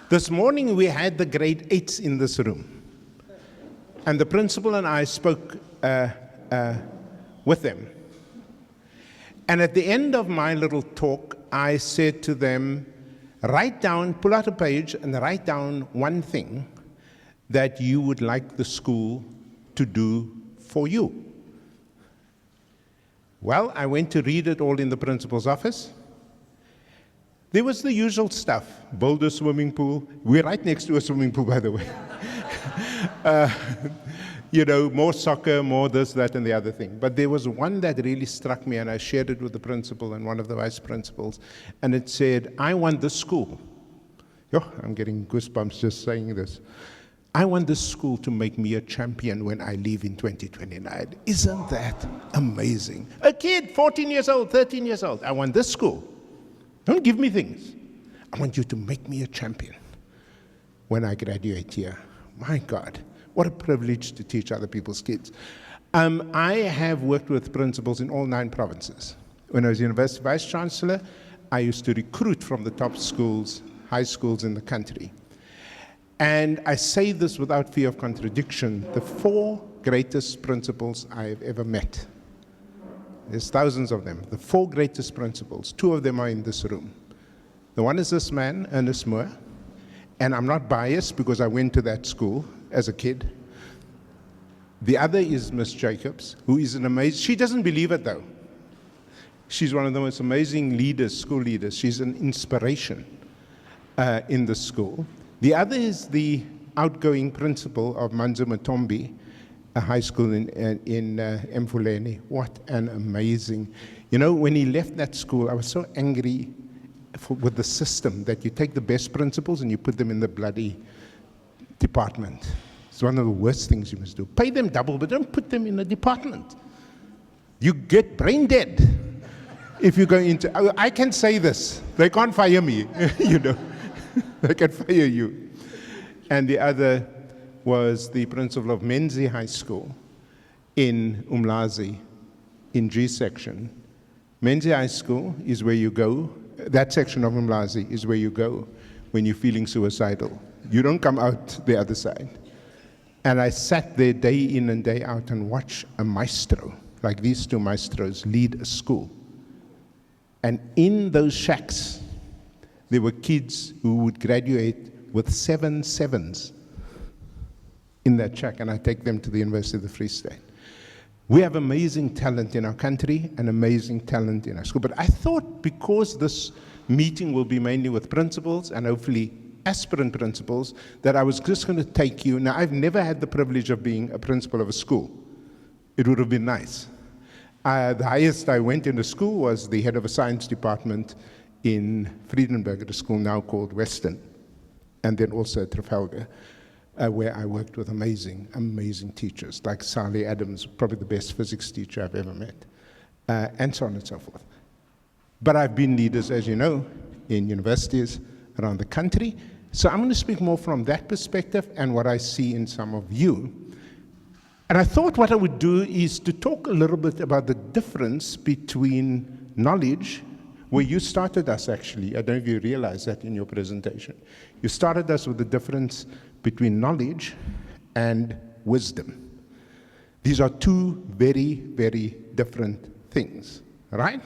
This morning we had the grade 8s in this room. And the principal and I spoke with them. And at the end of my little talk, I said to them, pull out a page and write down one thing that you would like the school to do for you. Well, I went to read it all in the principal's office. There was the usual stuff, build a swimming pool. We're right next to a swimming pool, by the way. More soccer, more this, that, and the other thing. But there was one that really struck me, and I shared it with the principal and one of the vice principals, and it said, I want this school. I'm getting goosebumps just saying this. I want this school to make me a champion when I leave in 2029. Isn't that amazing? A kid, 14 years old, 13 years old. I want this school. Don't give me things. I want you to make me a champion when I graduate here. My God. What a privilege to teach other people's kids. I have worked with principals in all 9 provinces. When I was University Vice Chancellor, I used to recruit from the top schools, high schools in the country. And I say this without fear of contradiction, the 4 greatest principals I have ever met. There's thousands of them. The 4 greatest principals, 2 of them are in this room. The one is this man, Ernest Moore, and I'm not biased because I went to that school as a kid. The other is Miss Jacobs, who is an amazing, she doesn't believe it though. She's one of the most amazing leaders, school leaders. She's an inspiration in the school. The other is the outgoing principal of Manzo Matombi, a high school in Mfuleni. What an amazing, when he left that school, I was so angry with the system that you take the best principals and you put them in the bloody department. It's one of the worst things you must do. Pay them double, but don't put them in a department. You get brain dead if you go into, I can say this, they can't fire me, they can fire you. And the other was the principal of Menzi High School in Umlazi, in G section. Menzies High School is where you go. That section of Mlazi is where you go when you're feeling suicidal. You don't come out the other side. And I sat there day in and day out and watched a maestro, like these two maestros, lead a school. And in those shacks, there were kids who would graduate with 7 sevens in that shack, and I take them to the University of the Free State. We have amazing talent in our country and amazing talent in our school. But I thought because this meeting will be mainly with principals and hopefully aspirant principals, that I was just going to take you. Now, I've never had the privilege of being a principal of a school. It would have been nice. The highest I went into school was the head of a science department in Friedenberg at a school now called Western, and then also at Trafalgar, where I worked with amazing, amazing teachers, like Sally Adams, probably the best physics teacher I've ever met, and so on and so forth. But I've been leaders, as you know, in universities around the country. So I'm going to speak more from that perspective and what I see in some of you. And I thought what I would do is to talk a little bit about the difference between knowledge, where you started us actually. I don't know if you realize that in your presentation. You started us with the difference between knowledge and wisdom. These are two very, very different things, right?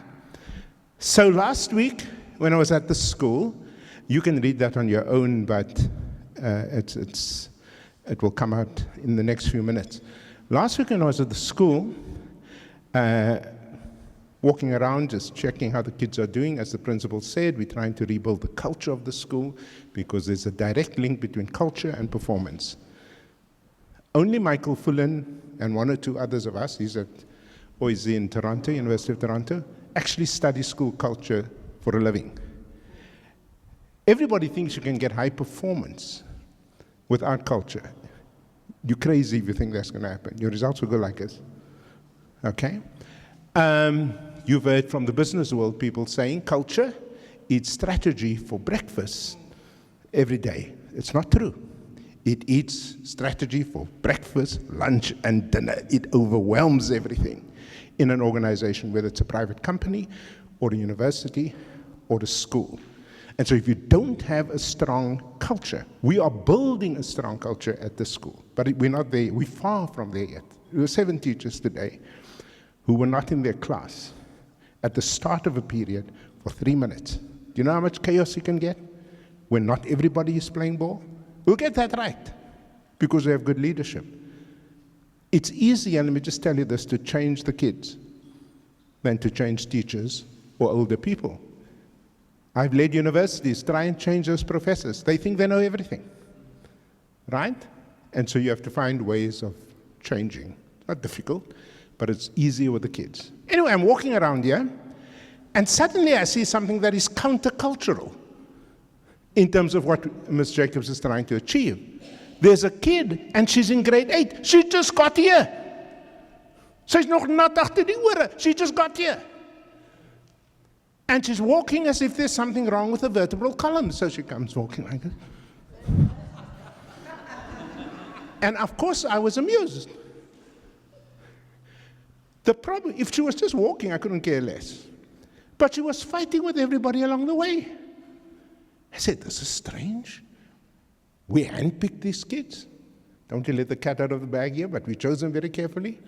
So last week, when I was at the school, you can read that on your own, but it will come out in the next few minutes. Last week when I was at the school, walking around, just checking how the kids are doing, as the principal said, we're trying to rebuild the culture of the school because there's a direct link between culture and performance. Only Michael Fullen and one or two others of us, he's in Toronto, University of Toronto, actually study school culture for a living. Everybody thinks you can get high performance without culture. You're crazy if you think that's going to happen. Your results will go like this. Okay? You've heard from the business world people saying culture eats strategy for breakfast every day. It's not true. It eats strategy for breakfast, lunch, and dinner. It overwhelms everything in an organization, whether it's a private company or a university or a school. And so if you don't have a strong culture, we are building a strong culture at this school, but we're not there. We're far from there yet. There were 7 teachers today who were not in their class at the start of a period for 3 minutes. Do you know how much chaos you can get when not everybody is playing ball? We'll get that right because we have good leadership. It's easier, let me just tell you this, to change the kids than to change teachers or older people. I've led universities try and change those professors. They think they know everything, right? And so you have to find ways of changing. It's not difficult, but it's easier with the kids. Anyway, I'm walking around here, and suddenly I see something that is countercultural in terms of what Ms. Jacobs is trying to achieve. There's a kid, and she's in grade 8. She just got here. Sy's nog nat agter die ore. She just got here. And she's walking as if there's something wrong with the vertebral column. So she comes walking like this. And of course, I was amused. The problem, if she was just walking, I couldn't care less. But she was fighting with everybody along the way. I said, this is strange. We handpicked these kids. Don't you let the cat out of the bag here, but we chose them very carefully.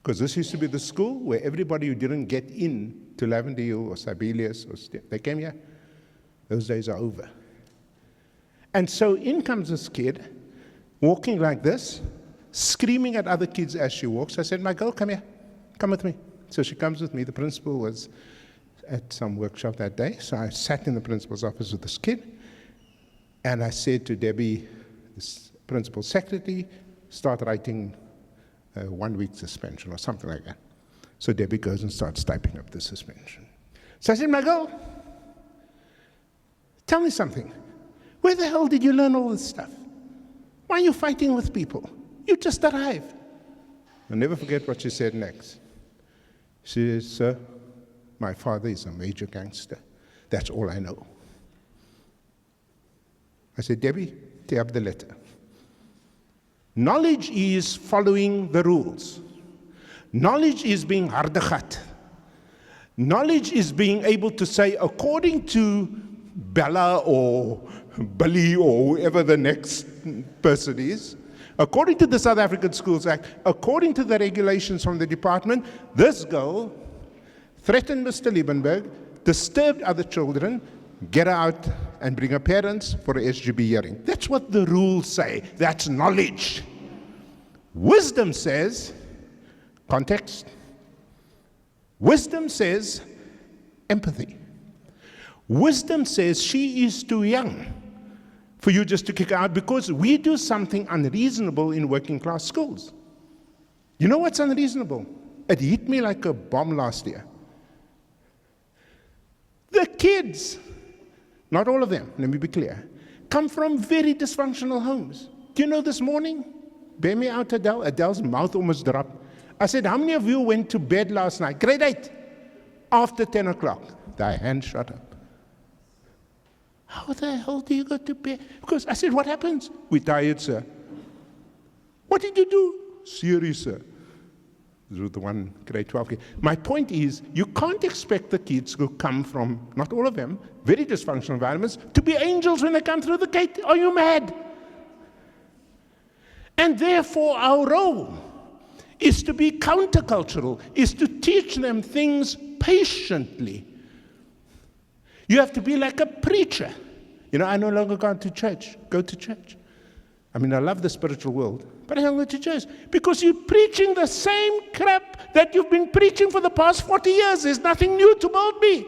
Because this used to be the school where everybody who didn't get in to Lavender Hill or Sibelius, they came here. Those days are over. And so in comes this kid, walking like this, screaming at other kids as she walks. I said, my girl, come here. Come with me. So she comes with me. The principal was at some workshop that day. So I sat in the principal's office with this kid. And I said to Debbie, this principal secretary, start writing 1 week suspension or something like that. So Debbie goes and starts typing up the suspension. So I said, my girl, tell me something. Where the hell did you learn all this stuff? Why are you fighting with people? You just arrived. I'll never forget what she said next. She said, sir, my father is a major gangster. That's all I know. I said, Debbie, tear up the letter. Knowledge is following the rules. Knowledge is being hardigat. Knowledge is being able to say, according to Bella or Billy or whoever the next person is, according to the South African Schools Act, according to the regulations from the department, this girl threatened Mr. Liebenberg, disturbed other children, get her out and bring her parents for a SGB hearing. That's what the rules say. That's knowledge. Wisdom says context. Wisdom says empathy. Wisdom says she is too young for you just to kick her out because we do something unreasonable in working class schools. You know what's unreasonable? It hit me like a bomb last year. The kids, not all of them, let me be clear, come from very dysfunctional homes. Do you know this morning? Bear me out, Adele. Adele's mouth almost dropped. I said, how many of you went to bed last night? Grade 8, after 10 o'clock. Their hand shut up. How the hell do you go to bed? Because I said, what happens? We're tired, sir. What did you do? Serious, sir. This was the one grade 12 kid. My point is, you can't expect the kids who come from, not all of them, very dysfunctional environments, to be angels when they come through the gate. Are you mad? And therefore, our role is to be countercultural, is to teach them things patiently. You have to be like a preacher. You know, I no longer go to church. I mean, I love the spiritual world, but I don't go to church because you're preaching the same crap that you've been preaching for the past 40 years. There's nothing new about me.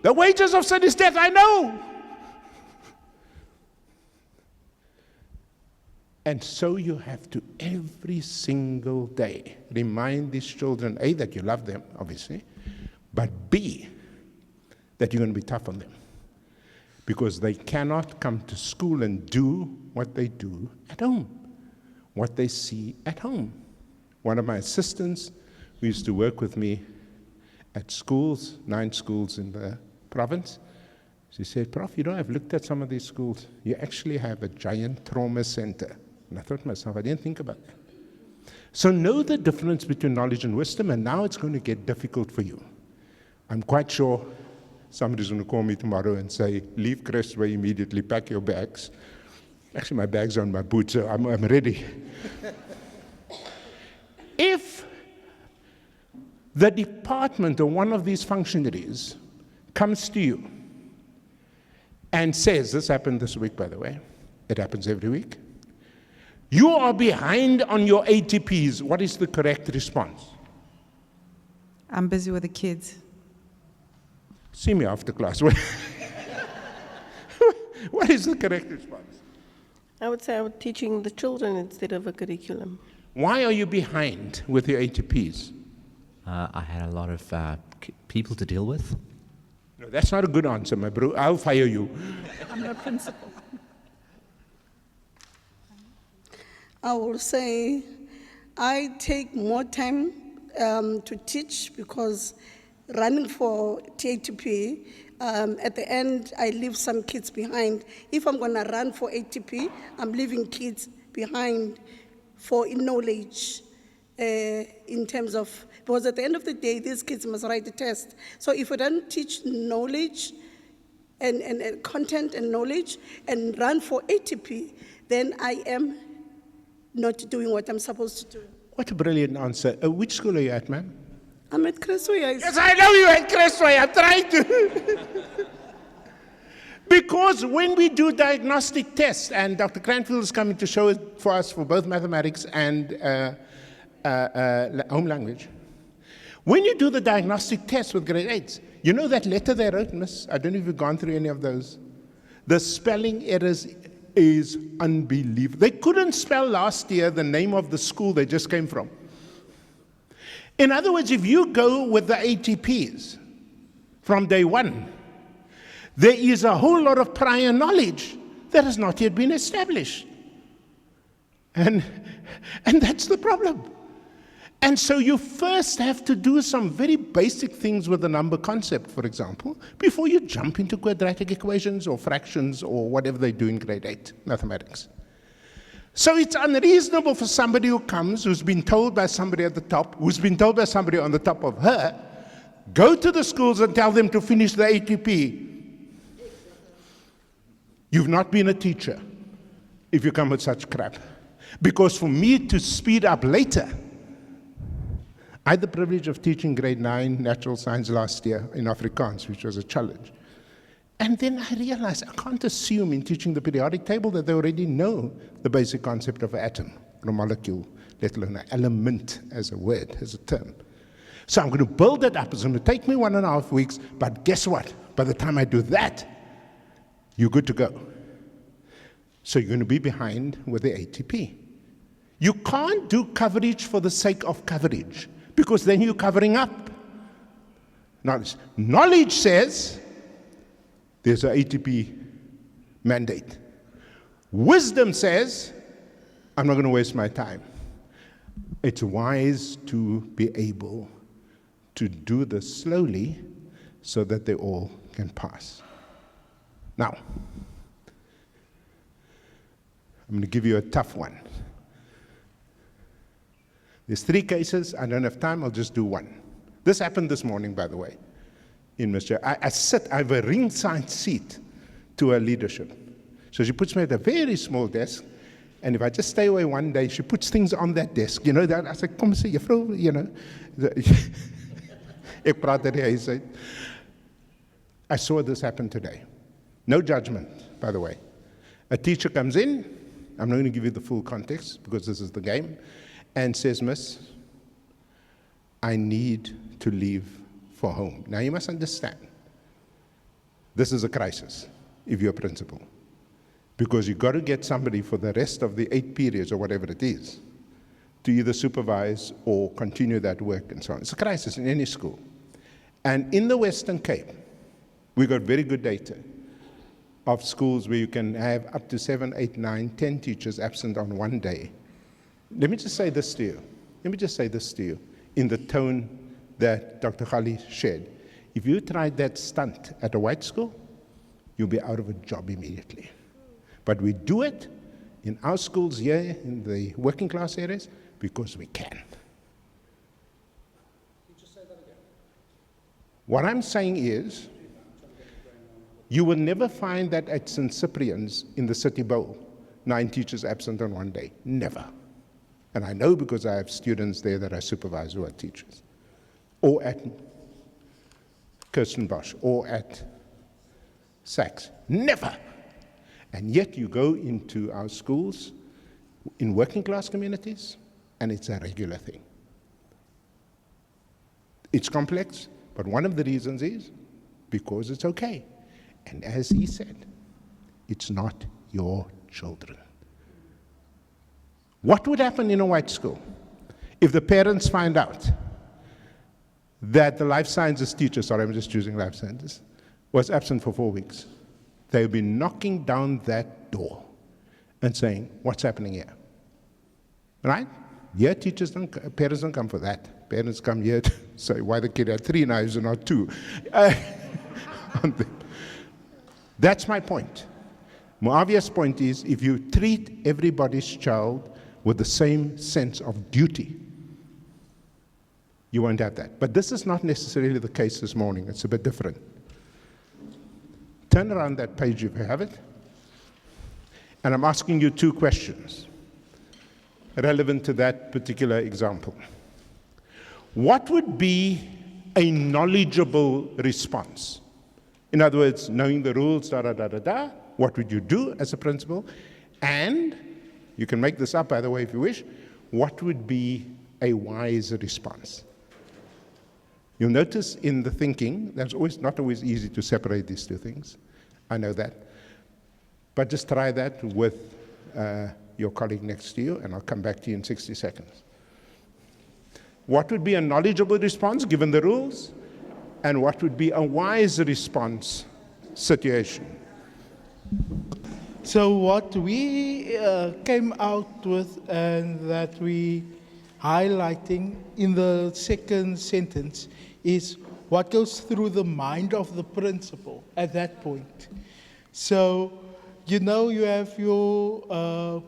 The wages of sin is death, I know. And so you have to every single day remind these children, A, that you love them, obviously, but B, that you're going to be tough on them. Because they cannot come to school and do what they do at home, what they see at home. One of my assistants who used to work with me at schools, 9 schools in the province, she said, Prof, you know, I've looked at some of these schools. You actually have a giant trauma center. And I thought to myself, I didn't think about that. So know the difference between knowledge and wisdom, and now it's going to get difficult for you. I'm quite sure somebody's going to call me tomorrow and say, leave Crestway immediately, pack your bags. Actually, my bag's on my boot, so I'm ready. If the department or one of these functionaries comes to you and says, this happened this week, by the way, it happens every week, you are behind on your ATPs, what is the correct response? I'm busy with the kids. See me after class. What is the correct response? I would say I was teaching the children instead of a curriculum. Why are you behind with your ATPs? I had a lot of people to deal with. No, that's not a good answer, my bro. I'll fire you. I'm the principal. I will say I take more time to teach because running for TATP, at the end, I leave some kids behind. If I'm going to run for ATP, I'm leaving kids behind for knowledge in terms of, because at the end of the day, these kids must write a test. So if I don't teach knowledge and content and knowledge and run for ATP, then I am not doing what I'm supposed to do. What a brilliant answer. Which school are you at, ma'am? I'm at Crestway High School. Yes, I know you at Crestway. I'm trying to. Because when we do diagnostic tests, and Dr. Cranfield is coming to show it for us for both mathematics and home language. When you do the diagnostic test with grade 8s, you know that letter they wrote, miss? I don't know if you've gone through any of those. The spelling errors is unbelievable. They couldn't spell last year the name of the school they just came from. In other words, if you go with the ATPs from day one, there is a whole lot of prior knowledge that has not yet been established. And that's the problem. And so you first have to do some very basic things with the number concept, for example, before you jump into quadratic equations or fractions or whatever they do in grade 8 mathematics. So it's unreasonable for somebody who comes, who's been told by somebody at the top, who's been told by somebody on the top of her, go to the schools and tell them to finish the ATP. You've not been a teacher if you come with such crap. Because for me to speed up later, I had the privilege of teaching grade 9 natural science last year in Afrikaans, which was a challenge. And then I realized I can't assume in teaching the periodic table that they already know the basic concept of an atom, or a molecule, let alone an element as a word, as a term. So I'm going to build it up. It's going to take me 1.5 weeks, but guess what? By the time I do that, you're good to go. So you're going to be behind with the ATP. You can't do coverage for the sake of coverage, because then you're covering up. Knowledge says there's an ATP mandate. Wisdom says, I'm not going to waste my time. It's wise to be able to do this slowly so that they all can pass. Now, I'm going to give you a tough one. There's 3 cases. I don't have time. I'll just do one. This happened this morning, by the way, in Mr. I have a ringside seat to her leadership. So she puts me at a very small desk, and if I just stay away one day, she puts things on that desk. You know, that I said, kom sê, juffrou, you know. Ek praat uit die huis uit. I saw this happen today. No judgment, by the way. A teacher comes in, I'm not going to give you the full context because this is the game, and says, Miss, I need to leave for home. Now you must understand, this is a crisis if you're a principal, because you've got to get somebody for the rest of the 8 periods or whatever it is to either supervise or continue that work and so on. It's a crisis in any school. And in the Western Cape, we got very good data of schools where you can have up to 7, 8, 9, 10 teachers absent on one day. Let me just say this to you. In the tone that Dr. Khali shared. If you tried that stunt at a white school, you'll be out of a job immediately. But we do it in our schools here in the working class areas because we can. What I'm saying is, you will never find that at St. Cyprian's in the City Bowl, 9 teachers absent on one day. Never. And I know because I have students there that I supervise who are teachers. Or at Kirstenbosch, or at Sachs. Never. And yet you go into our schools in working class communities, and it's a regular thing. It's complex, but one of the reasons is because it's okay. And as he said, it's not your children. What would happen in a white school if the parents find out that the life sciences teacher, sorry, I'm just choosing life sciences, was absent for 4 weeks? They'll be knocking down that door and saying, what's happening here? Right? Yeah, parents don't come for that. Parents come here to say why the kid had 3 knives and not 2. That's my point. Muawiya's point is, if you treat everybody's child with the same sense of duty, you won't have that. But this is not necessarily the case this morning. It's a bit different. Turn around that page if you have it. And I'm asking you 2 questions relevant to that particular example. What would be a knowledgeable response? In other words, knowing the rules, what would you do as a principal? And, you can make this up by the way if you wish, what would be a wise response? You'll notice in the thinking, that's not always easy to separate these 2 things. I know that. But just try that with your colleague next to you, and I'll come back to you in 60 seconds. What would be a knowledgeable response given the rules? And what would be a wise response situation? So what we came out with and that we highlighting in the second sentence is what goes through the mind of the principal at that point. So, you know, you have your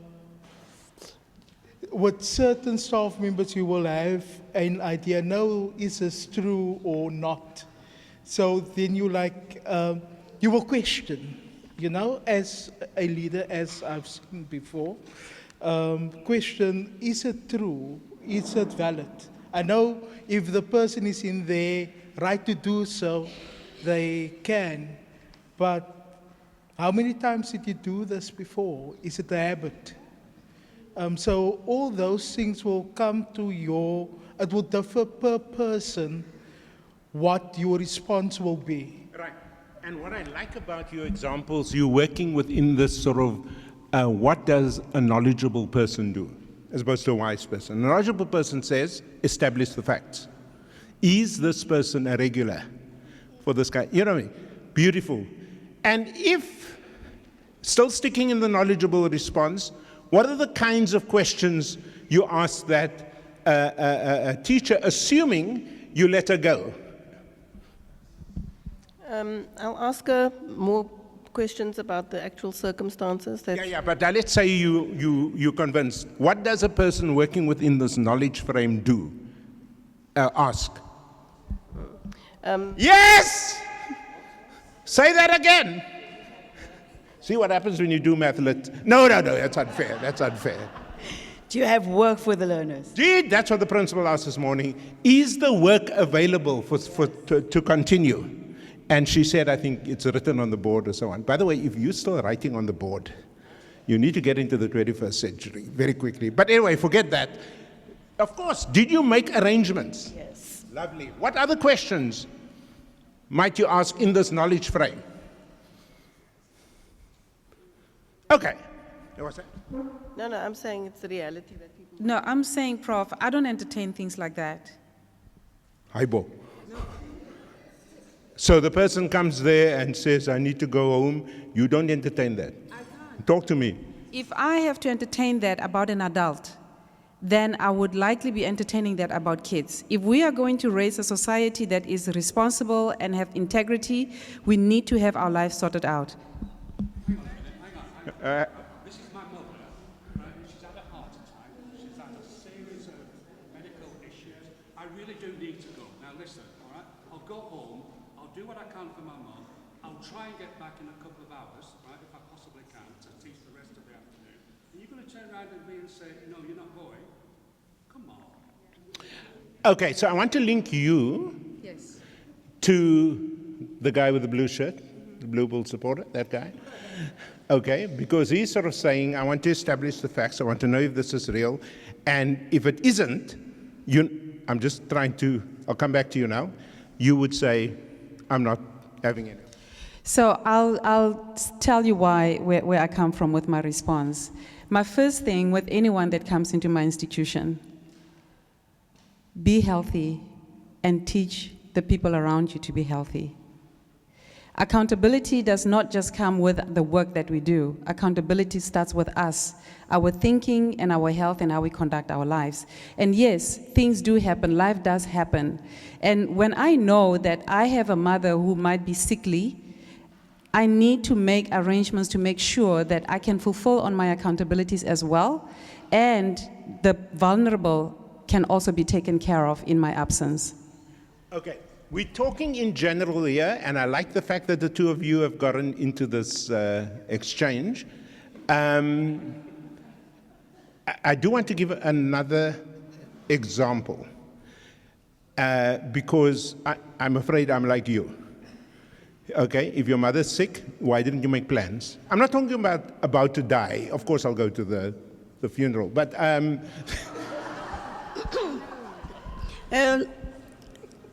with certain staff members, you will have an idea, no, is this true or not? So then you you will question, as a leader, as I've seen before, question, is it true? Is it valid? I know if the person is in their right to do so, they can, but how many times did you do this before? Is it a habit? So all those things will come to it will differ per person what your response will be. Right. And what I like about your examples, you're working within this sort of what does a knowledgeable person do, as opposed to a wise person. A knowledgeable person says, establish the facts. Is this person a regular for this guy? You know what I mean? Beautiful. And if, still sticking in the knowledgeable response, what are the kinds of questions you ask that a teacher, assuming you let her go? I'll ask her more questions about the actual circumstances. But let's say you're convinced. What does a person working within this knowledge frame do? Ask. Yes! Say that again. See what happens when you do math? No, that's unfair. That's unfair. Do you have work for the learners? Gee, that's what the principal asked this morning. Is the work available to continue? And she said, I think it's written on the board or so on. By the way, if you're still writing on the board, you need to get into the 21st century very quickly. But anyway, forget that. Of course, did you make arrangements? Yes. Lovely. What other questions might you ask in this knowledge frame? Okay. What's that? No, I'm saying it's the reality that people... No, I'm saying, Prof, I don't entertain things like that. Hi, Bo. So the person comes there and says, I need to go home. You don't entertain that. I can't. Talk to me. If I have to entertain that about an adult, then I would likely be entertaining that about kids. If we are going to raise a society that is responsible and have integrity, we need to have our lives sorted out. This is my mother, right? She's had a heart attack, she's had a series of medical issues. I really do need to go. Now listen, all right? I'll go home, I'll do what I can for my mum, I'll try and get back in a couple of hours, right, if I possibly can, to teach the rest of the afternoon. And you're going to turn around at me and say, no, you're not going? Come on. Okay, so I want to link you to the guy with the blue shirt, the Blue Bull supporter, that guy. Okay, because he's sort of saying, I want to establish the facts, I want to know if this is real, and if it isn't, I'm just trying to, I'll come back to you now, you would say, I'm not having it. So I'll tell you where I come from with my response. My first thing with anyone that comes into my institution, be healthy and teach the people around you to be healthy. Accountability does not just come with the work that we do. Accountability starts with us, our thinking and our health and how we conduct our lives. And yes, things do happen, life does happen. And when I know that I have a mother who might be sickly, I need to make arrangements to make sure that I can fulfill on my accountabilities as well, and the vulnerable can also be taken care of in my absence. Okay. We're talking in general here, and I like the fact that the two of you have gotten into this exchange. I do want to give another example, because I'm afraid I'm like you. Okay, if your mother's sick, why didn't you make plans? I'm not talking about to die. Of course, I'll go to the funeral, but...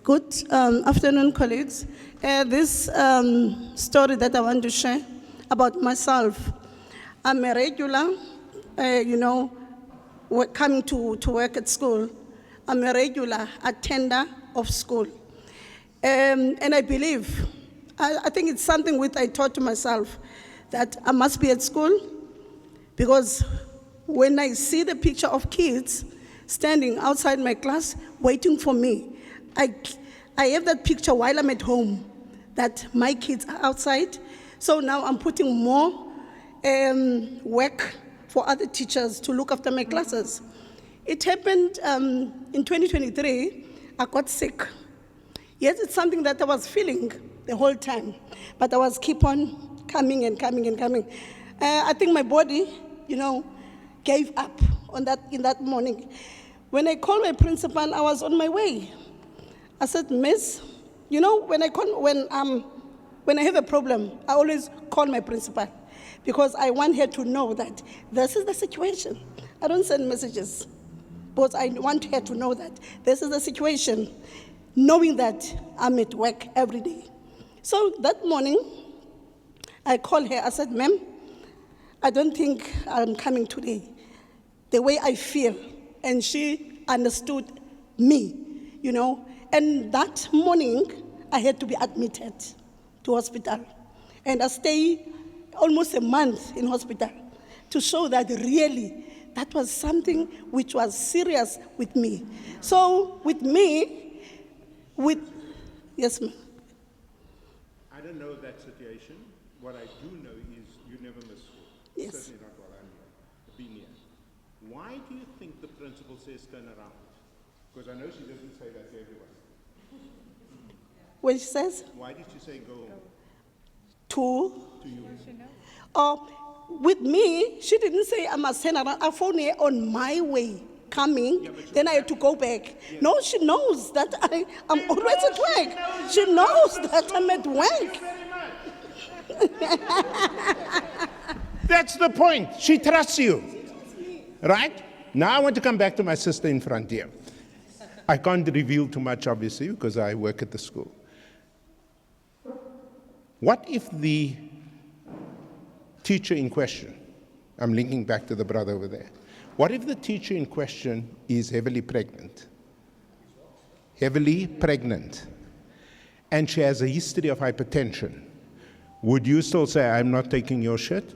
Good afternoon, colleagues. This story that I want to share about myself. I'm a regular, coming to work at school. I'm a regular attender of school. And I believe, I think it's something which I taught to myself, that I must be at school, because when I see the picture of kids standing outside my class waiting for me, I have that picture while I'm at home, that my kids are outside. So now I'm putting more work for other teachers to look after my classes. It happened in 2023. I got sick. Yes, it's something that I was feeling the whole time, but I was keep on coming and coming and coming. I think my body, gave up in that morning. When I called my principal, I was on my way. I said, Miss, when I have a problem, I always call my principal because I want her to know that this is the situation. I don't send messages, but I want her to know that this is the situation, knowing that I'm at work every day. So that morning, I called her. I said, ma'am, I don't think I'm coming today, the way I feel. And she understood me, And that morning, I had to be admitted to hospital. And I stayed almost a month in hospital to show that really that was something which was serious with me. So yes, ma'am. I don't know that situation. What I do know is you never miss school. Yes. Certainly not while I'm here, been here. Why do you think the principal says turn around? Because I know she doesn't say that to everyone. When she says? Why did she say go To you? With me, she didn't say I must turn around. I phoned her on my way coming, then I had to go back. Yeah. No, she knows that I'm always at work. She knows that I'm at work. That's the point. She trusts you. Right? Now I want to come back to my sister in front here. I can't reveal too much, obviously, because I work at the school. What if the teacher in question, I'm linking back to the brother over there, what if the teacher in question is heavily pregnant? Heavily pregnant. And she has a history of hypertension. Would you still say, I'm not taking your shit?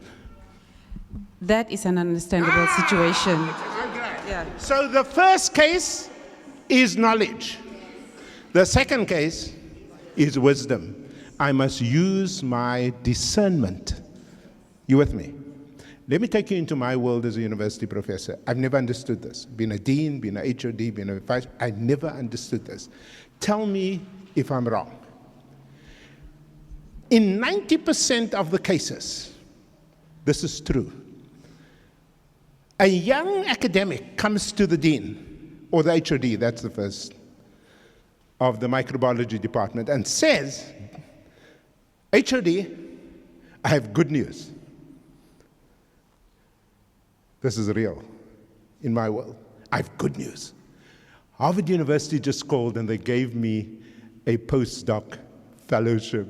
That is an understandable situation. Yeah. So the first case is knowledge. The second case is wisdom. I must use my discernment. You with me? Let me take you into my world as a university professor. I've never understood this. Been a dean, been a HOD, been a vice. I never understood this. Tell me if I'm wrong. In 90% of the cases, this is true. A young academic comes to the dean, or the HOD, that's the first, of the microbiology department, and says, HOD, I have good news. This is real in my world. I have good news. Harvard University just called and they gave me a postdoc fellowship.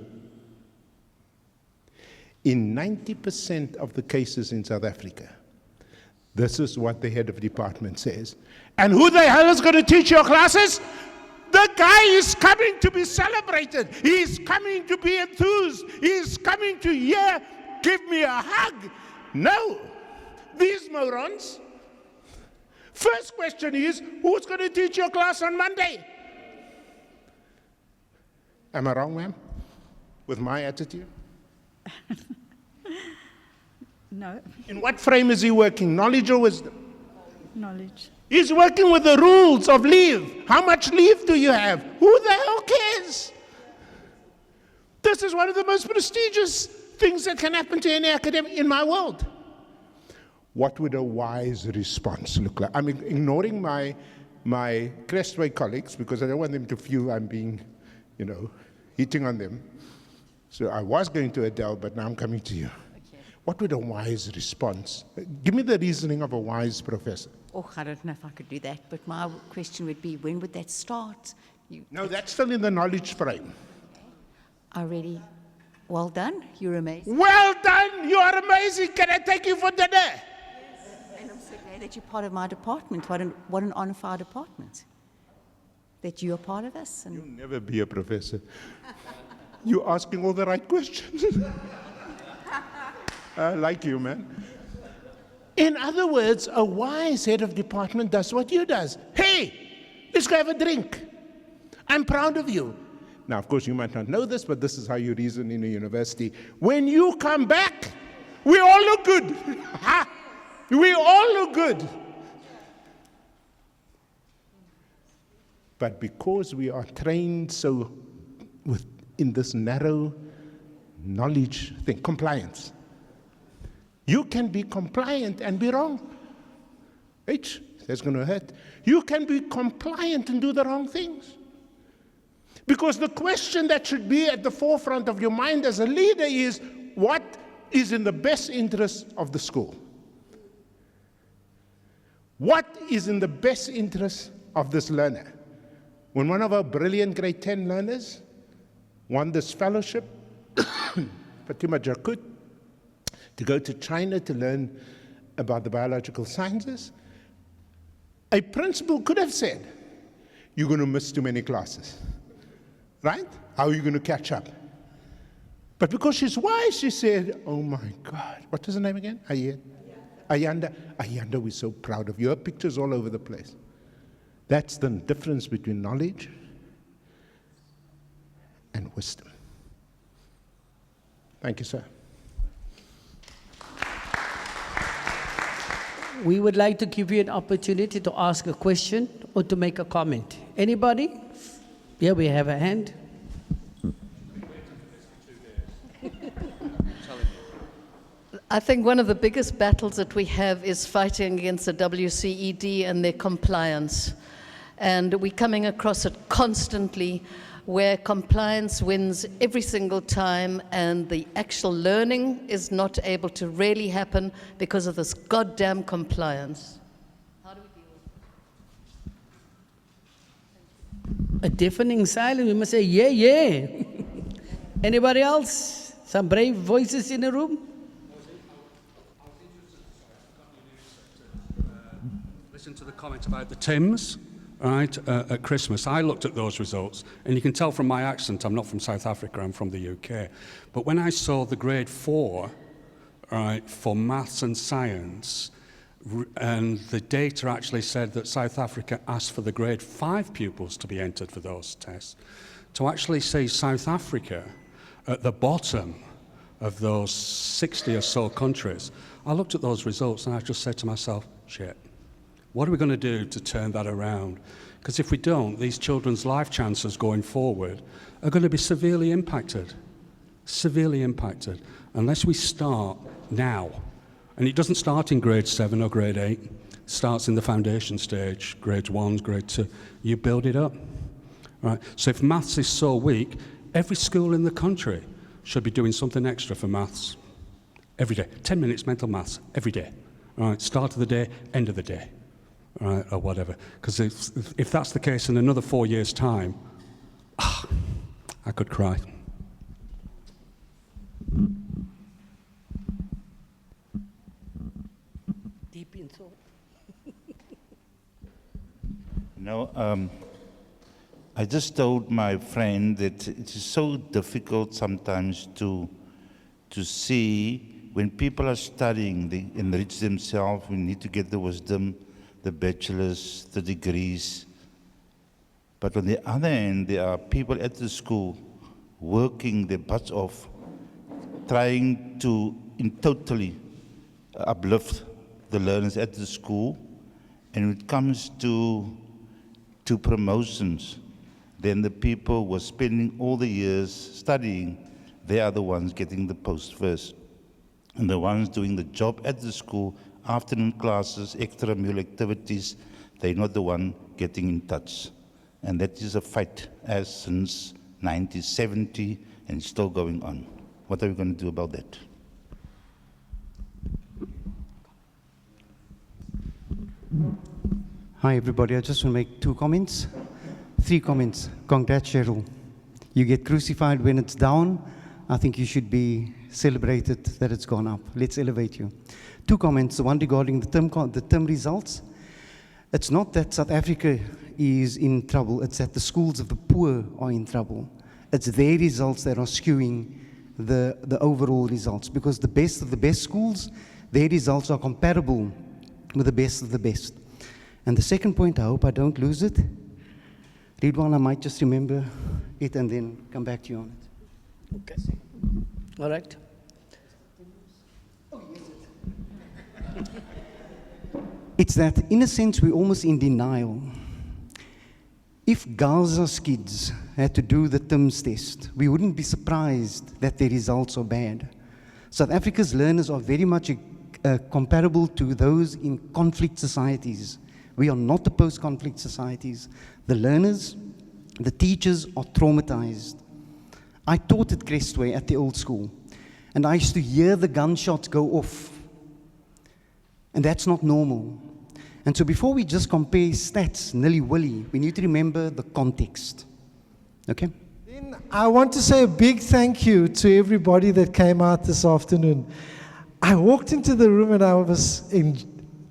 In 90% of the cases in South Africa, this is what the head of department says. And who the hell is going to teach your classes? The guy is coming to be celebrated. He's coming to be enthused. He's coming to hear, give me a hug. No. These morons. First question is, who's going to teach your class on Monday? Am I wrong, ma'am? With my attitude? No. In what frame is he working? Knowledge or wisdom? Knowledge. He's working with the rules of leave. How much leave do you have? Who the hell cares? This is one of the most prestigious things that can happen to any academic in my world. What would a wise response look like? I'm ignoring my Crestway colleagues because I don't want them to feel I'm being, hitting on them. So I was going to Adele, but now I'm coming to you. Okay. What would a wise response? Give me the reasoning of a wise professor. Oh, I don't know if I could do that, but my question would be, when would that start? No, that's still in the knowledge frame. Already. Well done. You're amazing. Well done. You are amazing. Can I take you for dinner? Yes. And I'm so glad that you're part of my department. What an honor for our department. That you're part of us. And you'll never be a professor. You're asking all the right questions. I like you, man. In other words, a wise head of department does what you does. Hey, let's go have a drink. I'm proud of you. Now, of course, you might not know this, but this is how you reason in a university. When you come back, we all look good. We all look good. But because we are trained so in this narrow knowledge thing, compliance, you can be compliant and be wrong. That's going to hurt. You can be compliant and do the wrong things. Because the question that should be at the forefront of your mind as a leader is, what is in the best interest of the school? What is in the best interest of this learner? When one of our brilliant grade 10 learners won this fellowship, Fatima Jakut, to go to China to learn about the biological sciences, a principal could have said, you're going to miss too many classes, right? How are you going to catch up? But because she's wise, she said, oh my God, what is her name again? Ayanda. Ayanda, we're so proud of you. Her picture's all over the place. That's the difference between knowledge and wisdom. Thank you, sir. We would like to give you an opportunity to ask a question or to make a comment. Anybody? Yeah, we have a hand. I think one of the biggest battles that we have is fighting against the WCED and their compliance. And we're coming across it constantly, where compliance wins every single time and the actual learning is not able to really happen because of this goddamn compliance. How do we deal with it? A deafening silence. We must say, yeah, yeah. Anybody else? Some brave voices in the room? Listen to the comment about the Tims. Right, at Christmas. I looked at those results, and you can tell from my accent, I'm not from South Africa, I'm from the UK. But when I saw the grade 4, right, for maths and science, and the data actually said that South Africa asked for the grade 5 pupils to be entered for those tests, to actually see South Africa at the bottom of those 60 or so countries, I looked at those results and I just said to myself, shit. What are we going to do to turn that around? Because if we don't, these children's life chances going forward are going to be severely impacted, unless we start now. And it doesn't start in grade 7 or grade 8. It starts in the foundation stage, grade 1, grade 2. You build it up. Right? So if maths is so weak, every school in the country should be doing something extra for maths every day. 10 minutes mental maths every day. Right? Start of the day, end of the day. Right, or whatever. Because if that's the case in another 4 years' time, I could cry. Deep in soul. No, I just told my friend that it is so difficult sometimes to see when people are studying, they enrich themselves, we need to get the wisdom, the bachelors, the degrees. But on the other hand, there are people at the school working their butts off, trying to totally uplift the learners at the school. And when it comes to promotions, then the people who are spending all the years studying, they are the ones getting the post first. And the ones doing the job at the school, afternoon classes, extramural activities, they're not the one getting in touch. And that is a fight as since 1970 and still going on. What are we going to do about that? Hi everybody, I just want to make 2 comments. 3 comments. Congrats, Cheryl. You get crucified when it's down. I think you should be celebrated that it's gone up. Let's elevate you. 2 comments, the one regarding the term results. It's not that South Africa is in trouble, it's that the schools of the poor are in trouble. It's their results that are skewing the overall results, because the best of the best schools, their results are comparable with the best of the best. And the second point, I hope I don't lose it. Ridwan, I might just remember it and then come back to you on it. Okay. All right. It's that, in a sense, we're almost in denial. If Gaza's kids had to do the TIMS test, we wouldn't be surprised that their results are bad. South Africa's learners are very much comparable to those in conflict societies. We are not the post-conflict societies. The learners, the teachers are traumatized. I taught at Crestway at the old school, and I used to hear the gunshots go off. And that's not normal. And so before we just compare stats nilly-willy, we need to remember the context. Okay? Then I want to say a big thank you to everybody that came out this afternoon. I walked into the room and I was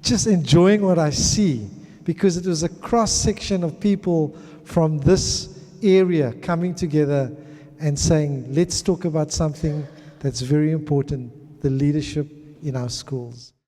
just enjoying what I see, because it was a cross-section of people from this area coming together and saying, let's talk about something that's very important, the leadership in our schools.